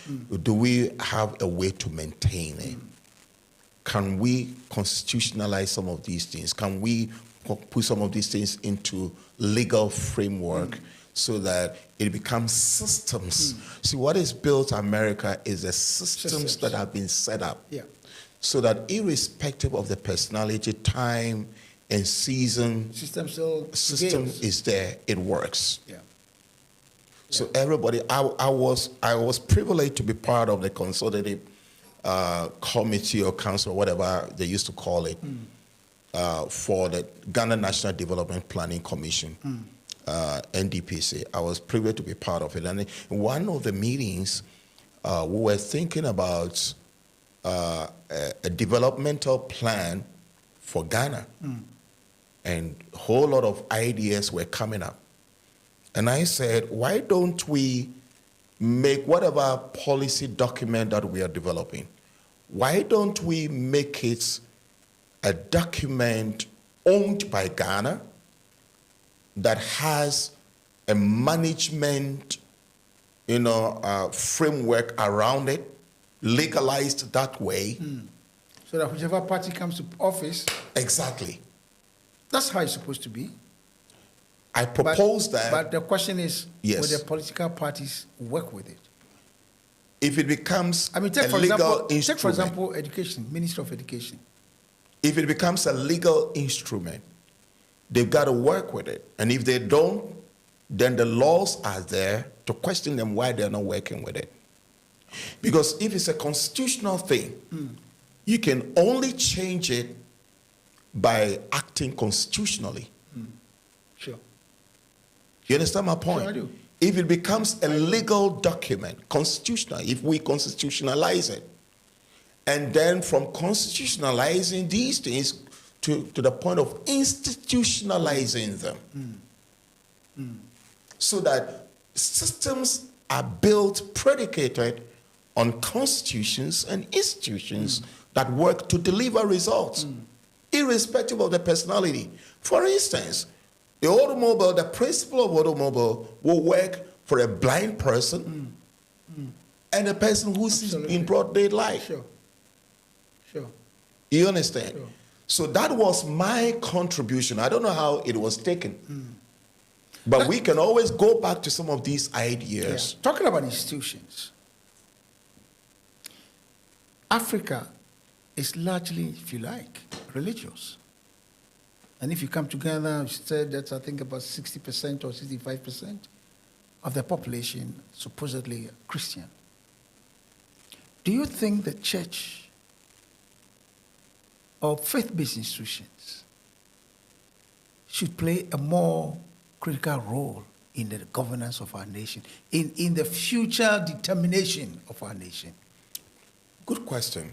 Do we have a way to maintain it? Can we constitutionalize some of these things? Can we put some of these things into legal framework so that it becomes systems? See, what is built America is the systems that have been set up. Yeah. So that irrespective of the personality, time, and season, System still system prevails. is there, it works. Yeah. So everybody, I was privileged to be part of the consultative committee or council, or whatever they used to call it, for the Ghana National Development Planning Commission, NDPC. I was privileged to be part of it. And in one of the meetings, we were thinking about a developmental plan for Ghana. And a whole lot of ideas were coming up. And I said, why don't we make whatever policy document that we are developing, why don't we make it a document owned by Ghana that has a management, framework around it, legalized that way? So that whichever party comes to office, Exactly. that's how it's supposed to be. I propose that But the question is, Yes. will the political parties work with it? if it becomes I mean, a legal instrument, take for example, education, Minister of Education. if it becomes a legal instrument, they've got to work with it. And if they don't, then the laws are there to question them why they're not working with it. Because if it's a constitutional thing, you can only change it by acting constitutionally. Sure. You understand my point? Sure, I do. If it becomes a legal document, constitutional, if we constitutionalize it, and then from constitutionalizing these things to the point of institutionalizing them, so that systems are built, predicated on constitutions and institutions that work to deliver results, irrespective of the personality. For instance, the principle of automobile will work for a blind person and a person who sees Absolutely. in broad daylight. Sure. Sure. You understand? Sure. So that was my contribution. I don't know how it was taken. But we can always go back to some of these ideas. Yeah. Talking about institutions, Africa is largely, if you like, religious. And if you come together, you said that I think about 60% or 65% of the population supposedly Christian. Do you think the church or faith-based institutions should play a more critical role in the governance of our nation, in the future determination of our nation? Good question.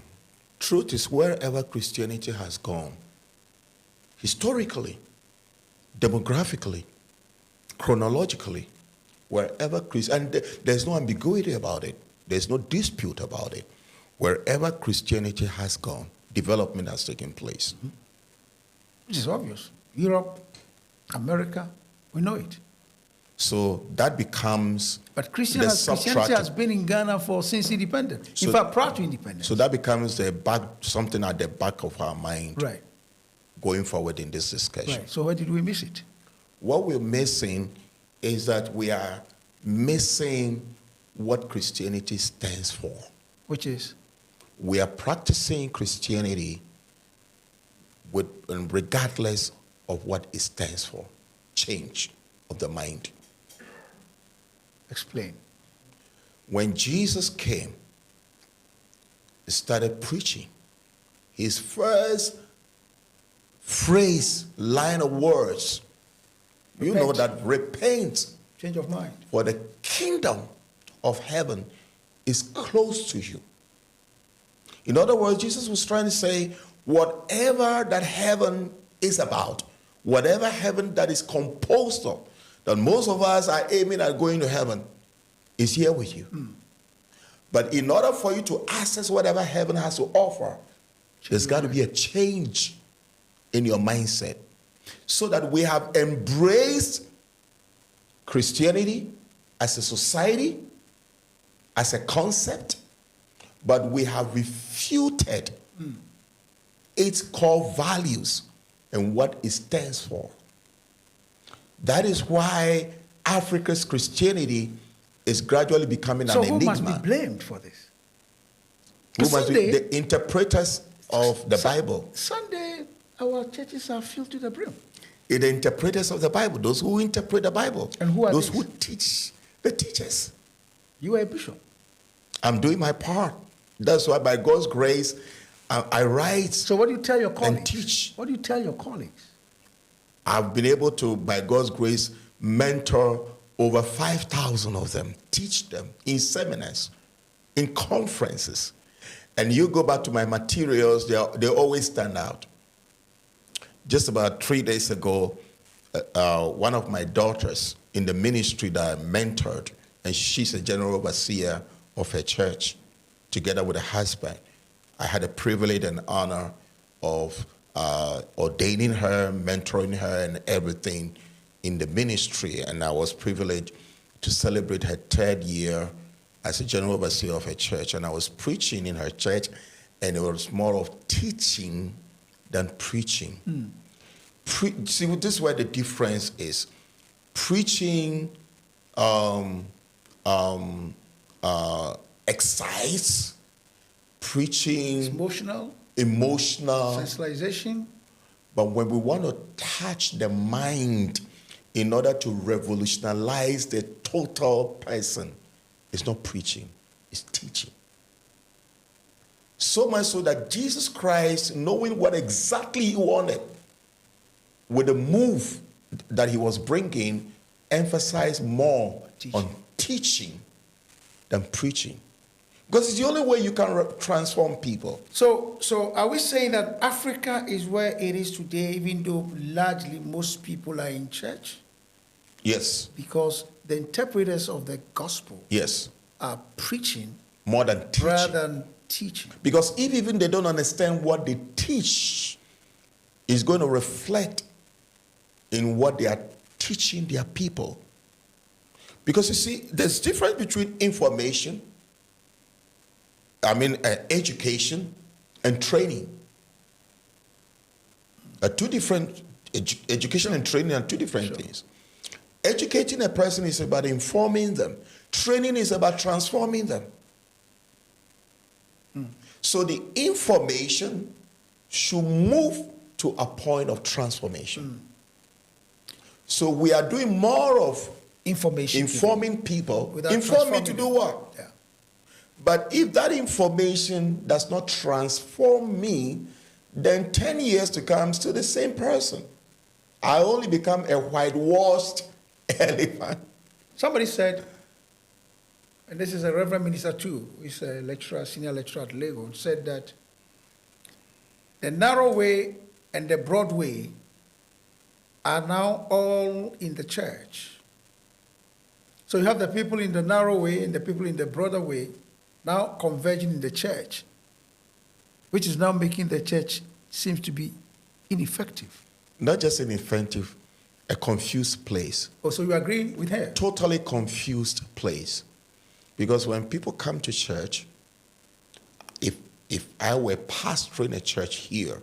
Truth is, wherever Christianity has gone, historically, demographically, chronologically, Wherever and there's no ambiguity about it. There's no dispute about it. Wherever Christianity has gone, development has taken place. Which is obvious. Europe, America, we know it. So that becomes But Christianity has been in Ghana since independence. In fact, prior to independence. So that becomes something at the back of our mind, right, going forward in this discussion. Right. So where did we miss it? What we're missing is that we are missing what Christianity stands for. Which is? We are practicing Christianity regardless of what it stands for. Change of the mind. Explain. When Jesus came, he started preaching. His first line of words, repent. You know that repent. Change of mind. For the kingdom of heaven is close to you. In other words, Jesus was trying to say, whatever that heaven is about, whatever heaven that is composed of, that most of us are aiming at going to heaven, is here with you. But in order for you to access whatever heaven has to offer, there's got to be a change in your mindset, so that we have embraced Christianity as a society, as a concept, but we have refuted its core values and what it stands for. That is why Africa's Christianity is gradually becoming an enigma. So who must be blamed for this? Who must be the interpreters of the Bible? Sunday, our churches are filled to the brim. The interpreters of the Bible, those who interpret the Bible. And who are those these? who teach, the teachers. You are a bishop. I'm doing my part. That's why, by God's grace, I write. So what do you tell your colleagues? And teach. What do you tell your colleagues? I've been able to, by God's grace, mentor over 5,000 of them, teach them in seminars, in conferences. And you go back to my materials, they always stand out. Just about 3 days ago, one of my daughters in the ministry that I mentored, and she's a general overseer of her church, together with her husband, I had a privilege and honor of ordaining her, mentoring her, and everything in the ministry. And I was privileged to celebrate her 3rd year as a general overseer of her church. And I was preaching in her church, and it was more of teaching than preaching. See, this is where the difference is. Preaching excites. Preaching, emotional, sensationalization. But when we want to touch the mind in order to revolutionize the total person, it's not preaching, it's teaching. So much so that Jesus Christ, knowing what exactly he wanted, with the move that he was bringing, emphasized more on teaching than preaching. Because it's the only way you can transform people. So are we saying that Africa is where it is today, even though largely most people are in church? Yes. Because the interpreters of the gospel are preaching more than teaching. Rather than teaching. Because if even they don't understand what they teach, it's going to reflect in what they are teaching their people. Because you see, there's difference between information, education, and training. Two different, education and training are two different things. Educating a person is about informing them. Training is about transforming them. So the information should move to a point of transformation. So we are doing more of informing people. Inform me to do what? Yeah. But if that information does not transform me, then 10 years to come, I'm still the same person. I only become a whitewashed elephant. Somebody said, and this is a Reverend Minister too, he's a lecturer, senior lecturer at Lagos, said that the narrow way and the broad way are now all in the church. So you have the people in the narrow way and the people in the broader way now converging in the church, which is now making the church seems to be ineffective. Not just ineffective, a confused place. Oh, so you agree with her? Totally confused place. Because when people come to church, if I were pastoring a church here,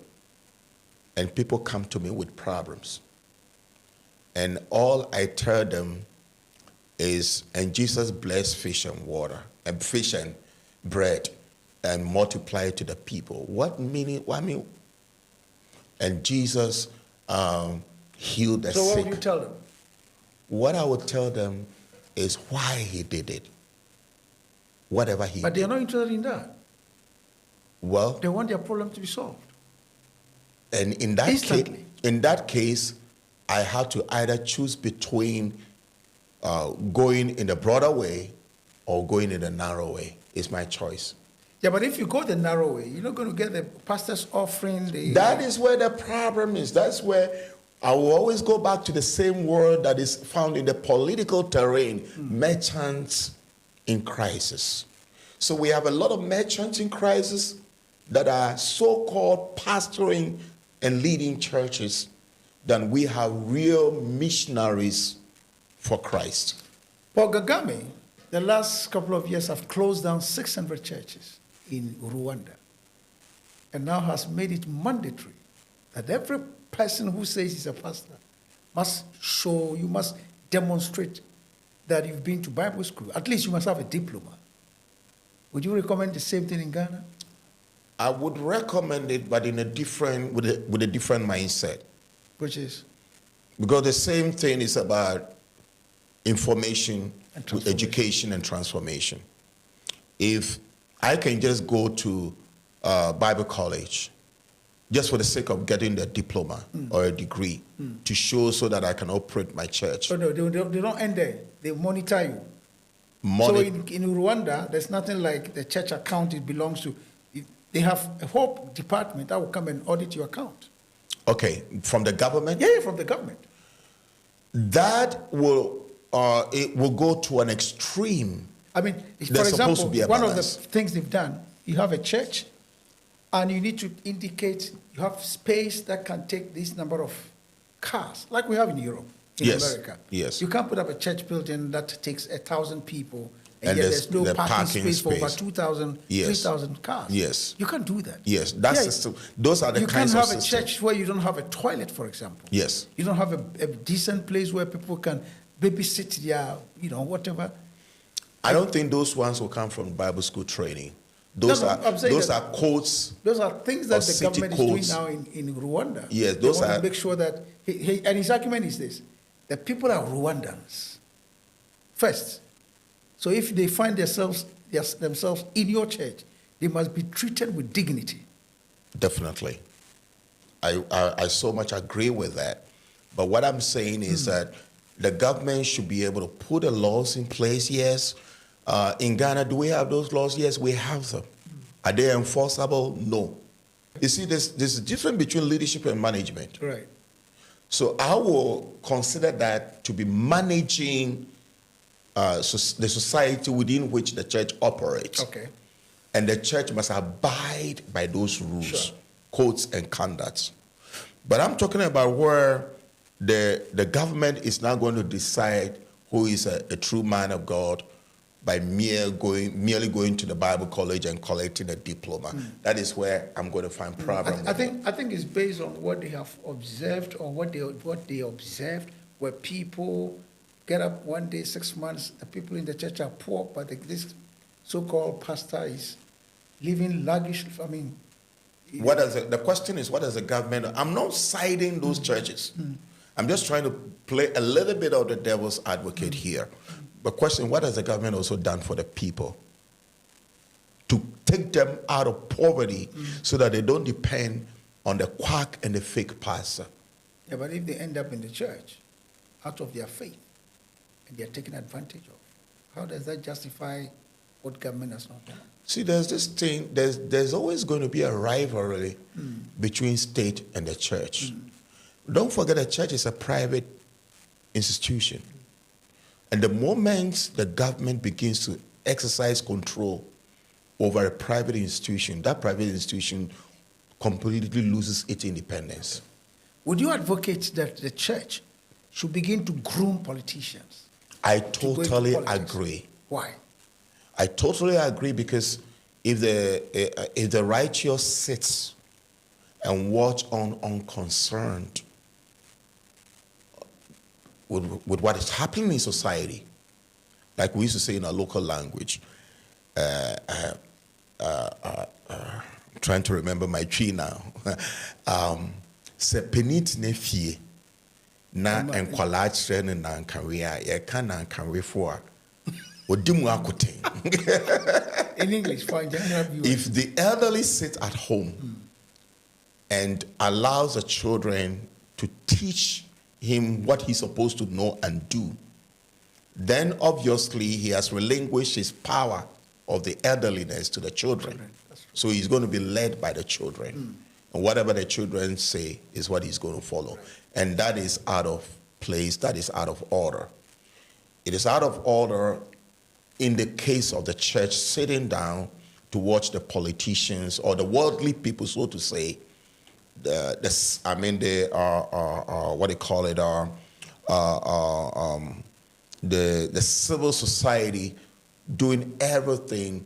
and people come to me with problems, and all I tell them is, and Jesus blessed fish and water, and fish and bread, and multiply it to the people. What meaning? What I mean? And Jesus healed the sick. So what would you tell them? What I would tell them is why he did it. Whatever he But did. they're not interested in that. Well, They want their problem to be solved. and in that case, I had to either choose between going in the broader way or going in the narrow way. It's my choice. Yeah, but if you go the narrow way, you're not going to get the pastor's offering. That is where the problem is. That's where I will always go back to the same word that is found in the political terrain, merchants in crisis. So we have a lot of merchants in crisis that are so-called pastoring and leading churches than we have real missionaries for Christ. Paul Kagame, the last couple of years, have closed down 600 churches in Rwanda and now has made it mandatory that every person who says he's a pastor must show, you must demonstrate that you've been to Bible school. At least you must have a diploma. Would you recommend the same thing in Ghana? I would recommend it, but in a different, with a different mindset. Which is? Because the same thing is about information, with education and transformation. If I can just go to Bible college just for the sake of getting the diploma or a degree to show so that I can operate my church. Oh, no, they don't end there. They monitor you. So in Rwanda, there's nothing like the church account it belongs to. They have a whole department that will come and audit your account. Okay, from the government? Yeah, from the government. That will, it will go to an extreme. I mean, for example, one of the things they've done, you have a church and you need to indicate you have space that can take this number of cars, like we have in Europe, in America. Yes. You can't put up a church building that takes 1,000 people and yet there's no parking space for over 2,000, 3,000 cars. Yes. You can't do that. Yes, those are the kinds of systems. You can't have a church where you don't have a toilet, for example. Yes. You don't have a decent place where people can babysit their, whatever. I don't think those ones will come from Bible school training. Those are codes. Those are things that the government is doing now in Rwanda. Yes, those are. They want to make sure that, and his argument is this: the people are Rwandans first. So if they find themselves in your church, they must be treated with dignity. Definitely. I so much agree with that. But what I'm saying is that the government should be able to put the laws in place, yes. In Ghana, do we have those laws? Yes, we have them. Are they enforceable? No. You see, there's a difference between leadership and management. Right. So I will consider that to be managing the society within which the church operates. Okay. And the church must abide by those rules, codes, and conducts. But I'm talking about where the government is not going to decide who is a true man of God by merely going to the Bible college and collecting a diploma. That is where I'm going to find problems. I think it's based on what they have observed or what they observed, where people get up one day, 6 months, the people in the church are poor, but this so-called pastor is living lavish. I mean, the question is, what does the government? I'm not siding those churches. I'm just trying to play a little bit of the devil's advocate here. The question, what has the government also done for the people to take them out of poverty so that they don't depend on the quack and the fake pastor? Yeah, but if they end up in the church out of their faith and they're taken advantage of, how does that justify what government has not done? See, there's this thing, there's always going to be a rivalry between state and the church. Don't forget the church is a private institution. And the moment the government begins to exercise control over a private institution, that private institution completely loses its independence. Would you advocate that the church should begin to groom politicians? I totally agree. Why? I totally agree, because if the righteous sits and watch on unconcerned with what is happening in society, like we used to say in our local language, trying to remember my tree now. Se penit ne fie na enkwala kyerɛ ne nankawe a yɛka nankawe fo a odi mu akoten. In English, for general viewers. If the elderly sit at home and allows the children to teach him what he's supposed to know and do, then obviously he has relinquished his power of the elderliness to the children. So he's going to be led by the children. And whatever the children say is what he's going to follow. And that is out of place, that is out of order. It is out of order in the case of the church sitting down to watch the politicians or the worldly people, so to say, the civil society doing everything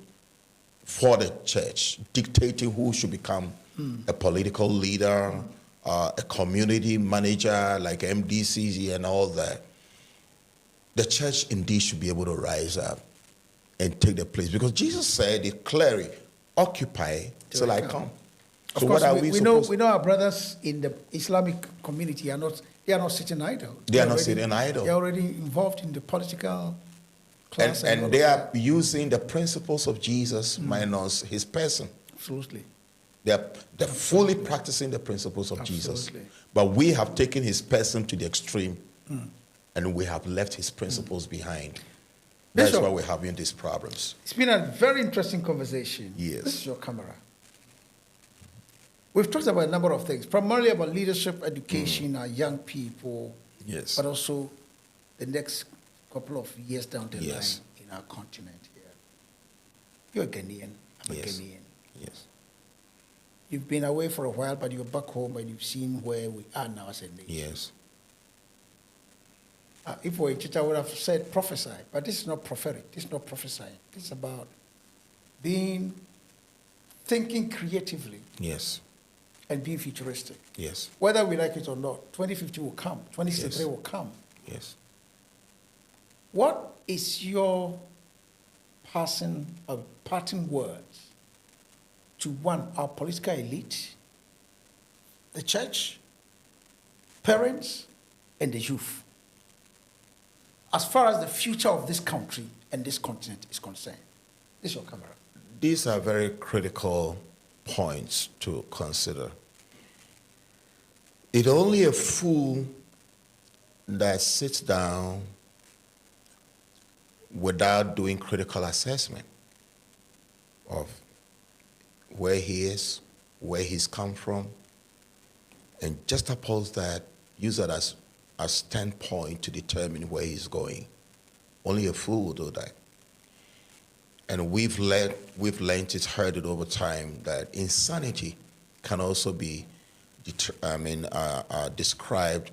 for the church, dictating who should become a political leader, a community manager like MDCs and all that. The church indeed should be able to rise up and take the place, because Jesus said it clearly, occupy till I come. Of So course, what are we know our brothers in the Islamic community are not sitting idle. They are not sitting idle. They are already involved in the political class. And they are using the principles of Jesus minus his person. Absolutely. They're fully practicing the principles of Jesus. But we have taken his person to the extreme, and we have left his principles behind. That's Bishop, why we're having these problems. It's been a very interesting conversation. Yes. This is your camera. We've talked about a number of things, primarily about leadership, education, our young people, Yes. but also the next couple of years down the Yes. line in our continent here. You're a Ghanaian. I'm a Yes. Ghanaian. Yes. You've been away for a while, but you're back home and you've seen where we are now as a nation. Yes. If we were in church, I would have said prophesy, but this is not prophetic. This is not prophesying. This is about thinking creatively Yes. and being futuristic. Yes. Whether we like it or not, 2050 will come, 2063 Yes. will come. Yes. What is your parting words to our political elite, the church, parents, and the youth, as far as the future of this country and this continent is concerned? This is your camera. These are very critical points to consider. It's only a fool that sits down without doing critical assessment of where he is, where he's come from, and just oppose that, use that as a standpoint to determine where he's going. Only a fool will do that. And we've learned it, heard it over time, that insanity can also be described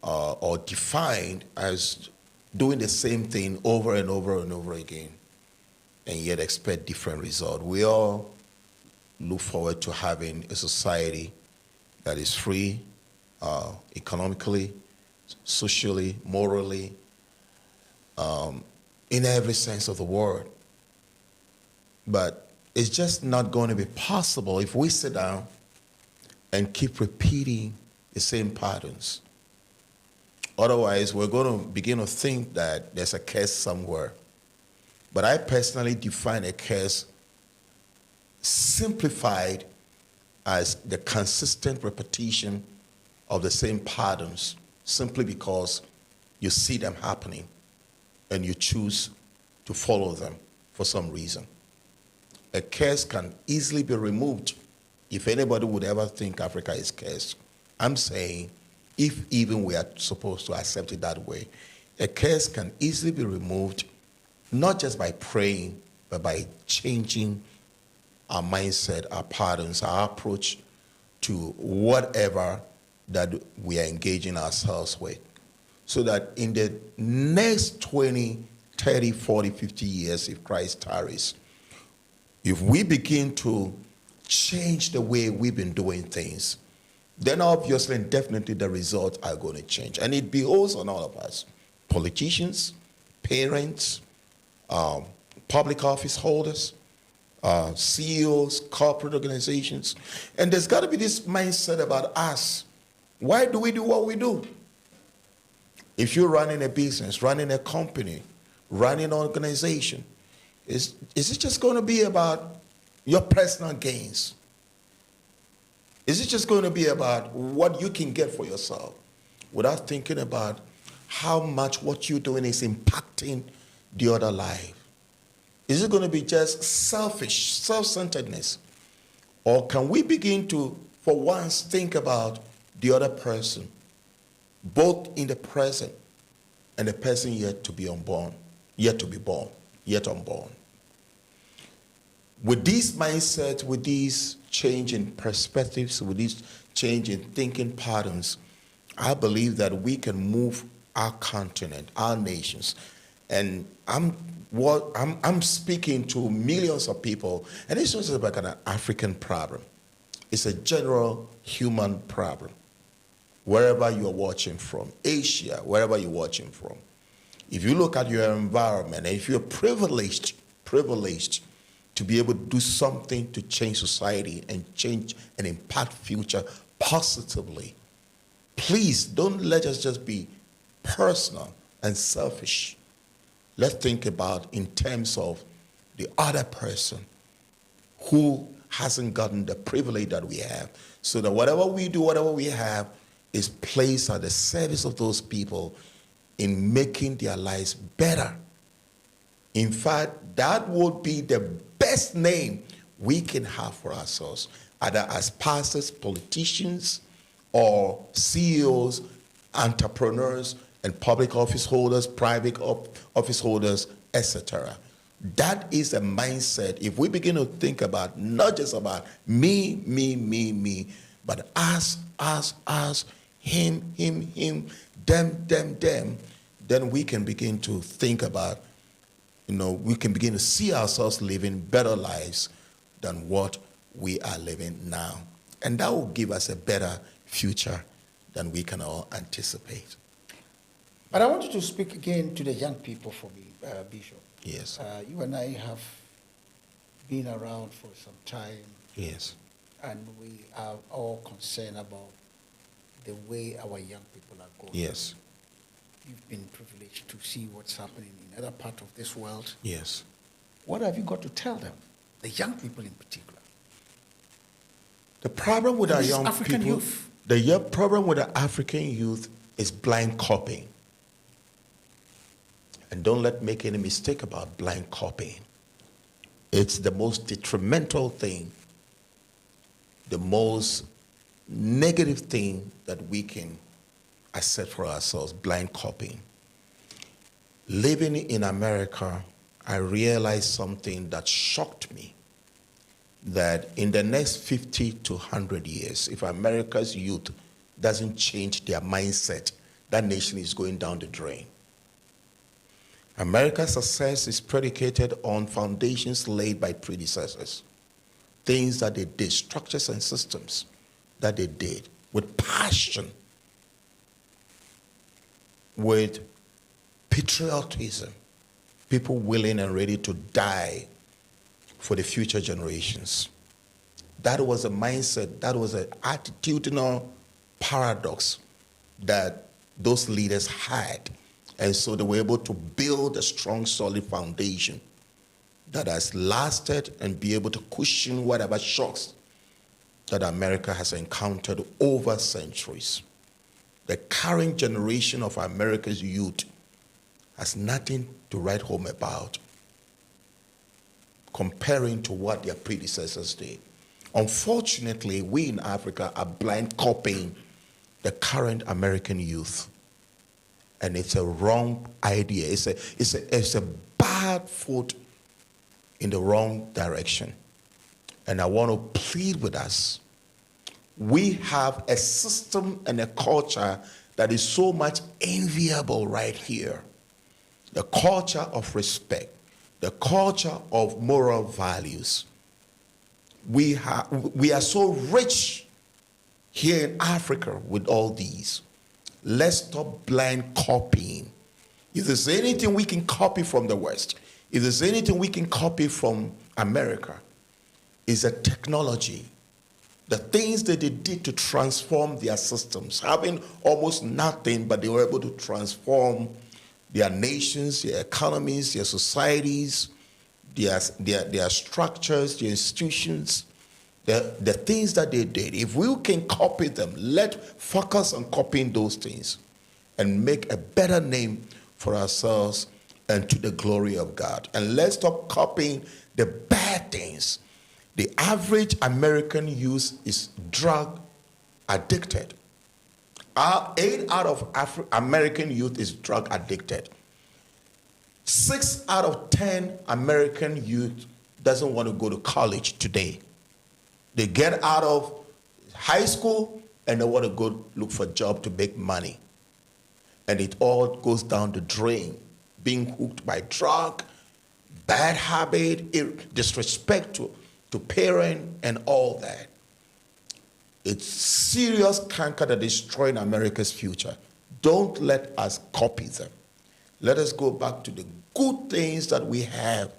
or defined as doing the same thing over and over and over again, and yet expect different results. We all look forward to having a society that is free, economically, socially, morally, in every sense of the word. But it's just not going to be possible if we sit down and keep repeating the same patterns. Otherwise, we're going to begin to think that there's a curse somewhere. But I personally define a curse simplified as the consistent repetition of the same patterns, simply because you see them happening and you choose to follow them for some reason. A curse can easily be removed. If anybody would ever think Africa is cursed, I'm saying if even we are supposed to accept it that way, A curse can easily be removed, not just by praying, but by changing our mindset, our patterns, our approach to whatever that we are engaging ourselves with. So that in the next 20, 30, 40, 50 years, if Christ tarries, if we begin to change the way we've been doing things, then obviously and definitely the results are going to change. And it behoves on all of us, politicians, parents, public office holders, CEOs, corporate organizations. And there's got to be this mindset about us. Why do we do what we do? If you're running a business, running a company, running an organization, is it just going to be about your personal gains? Is it just going to be about what you can get for yourself without thinking about how much what you're doing is impacting the other life? Is it going to be just selfish, self-centeredness? Or can we begin to, for once, think about the other person, both in the present and the person yet to be unborn, yet to be born, yet unborn? With this mindset, with these change in perspectives, with this change in thinking patterns, I believe that we can move our continent, our nations. And I'm speaking to millions of people, and it's not just about an African problem. It's a general human problem. Wherever you're watching from, Asia, wherever you're watching from, if you look at your environment, and if you're privileged to be able to do something to change society and change and impact future positively, please don't let us just be personal and selfish. Let's think about in terms of the other person who hasn't gotten the privilege that we have, so that whatever we do, whatever we have, is placed at the service of those people in making their lives better. In fact, that would be the best name we can have for ourselves, either as pastors, politicians, or CEOs, entrepreneurs, and public office holders, private office holders, etc. That is a mindset. If we begin to think about not just about me, but us, him, them, then we can begin to think about, we can begin to see ourselves living better lives than what we are living now. And that will give us a better future than we can all anticipate. But I want you to speak again to the young people for me, Bishop. Yes. You and I have been around for some time. Yes. And we are all concerned about the way our young people are going. Yes. You've been privileged to see what's happening in other parts of this world. Yes. What have you got to tell them, the young people in particular? The problem with our young African people, youth. the problem with the African youth is blind copying. And don't make any mistake about blind copying. It's the most detrimental thing, the most negative thing that we can accept for ourselves, blind copying. Living in America, I realized something that shocked me, that in the next 50 to 100 years, if America's youth doesn't change their mindset, that nation is going down the drain. America's success is predicated on foundations laid by predecessors, things that they did, structures and systems that they did with passion, with patriotism, people willing and ready to die for the future generations. That was a mindset, that was an attitudinal paradox that those leaders had. And so they were able to build a strong, solid foundation that has lasted and be able to cushion whatever shocks that America has encountered over centuries. The current generation of America's youth has nothing to write home about comparing to what their predecessors did. Unfortunately, we in Africa are blind copying the current American youth. And it's a wrong idea. It's a bad foot in the wrong direction. And I want to plead with us. We have a system and a culture that is so much enviable right here. The culture of respect, the culture of moral values. We are so rich here in Africa with all these. Let's stop blind copying. If there's anything we can copy from the West, if there's anything we can copy from America, it's a technology. The things that they did to transform their systems, having almost nothing, but they were able to transform their nations, their economies, their societies, their structures, their institutions, the things that they did. If we can copy them, let's focus on copying those things and make a better name for ourselves and to the glory of God. And let's stop copying the bad things. The average American youth is drug addicted. 8 out of American youth is drug addicted. 6 out of 10 American youth doesn't want to go to college today. They get out of high school and they want to go look for a job to make money. And it all goes down the drain. Being hooked by drug, bad habit, disrespect to parent and all that. It's serious canker that is destroying America's future. Don't let us copy them. Let us go back to the good things that we have,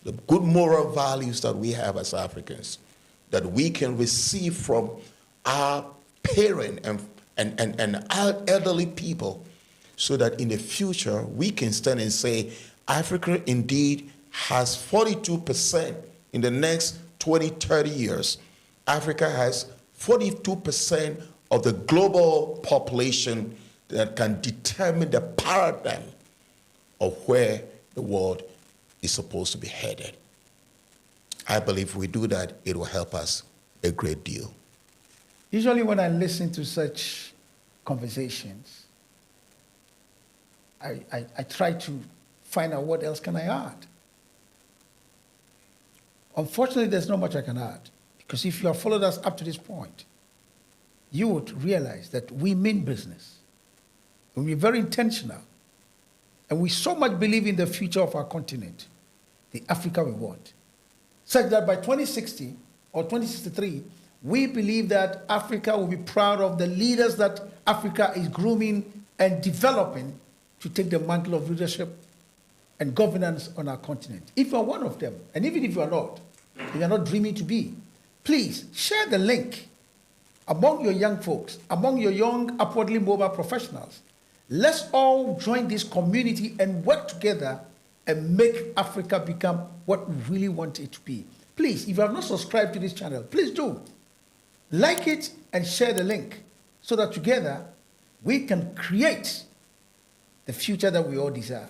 the good moral values that we have as Africans, that we can receive from our parent and our elderly people, so that in the future we can stand and say, Africa indeed has 42% in the next 20, 30 years. Africa has 42% of the global population that can determine the paradigm of where the world is supposed to be headed. I believe if we do that, it will help us a great deal. Usually when I listen to such conversations, I try to find out what else can I add. Unfortunately, there's not much I can add, because if you have followed us up to this point, you would realize that we mean business. We're very intentional. And we so much believe in the future of our continent, the Africa we want, such that by 2060 or 2063, we believe that Africa will be proud of the leaders that Africa is grooming and developing to take the mantle of leadership and governance on our continent. If you're one of them, and even if you're not dreaming to be, please share the link among your young folks, among your young upwardly mobile professionals. Let's all join this community and work together and make Africa become what we really want it to be. Please, if you have not subscribed to this channel, please do. Like it and share the link so that together we can create the future that we all desire.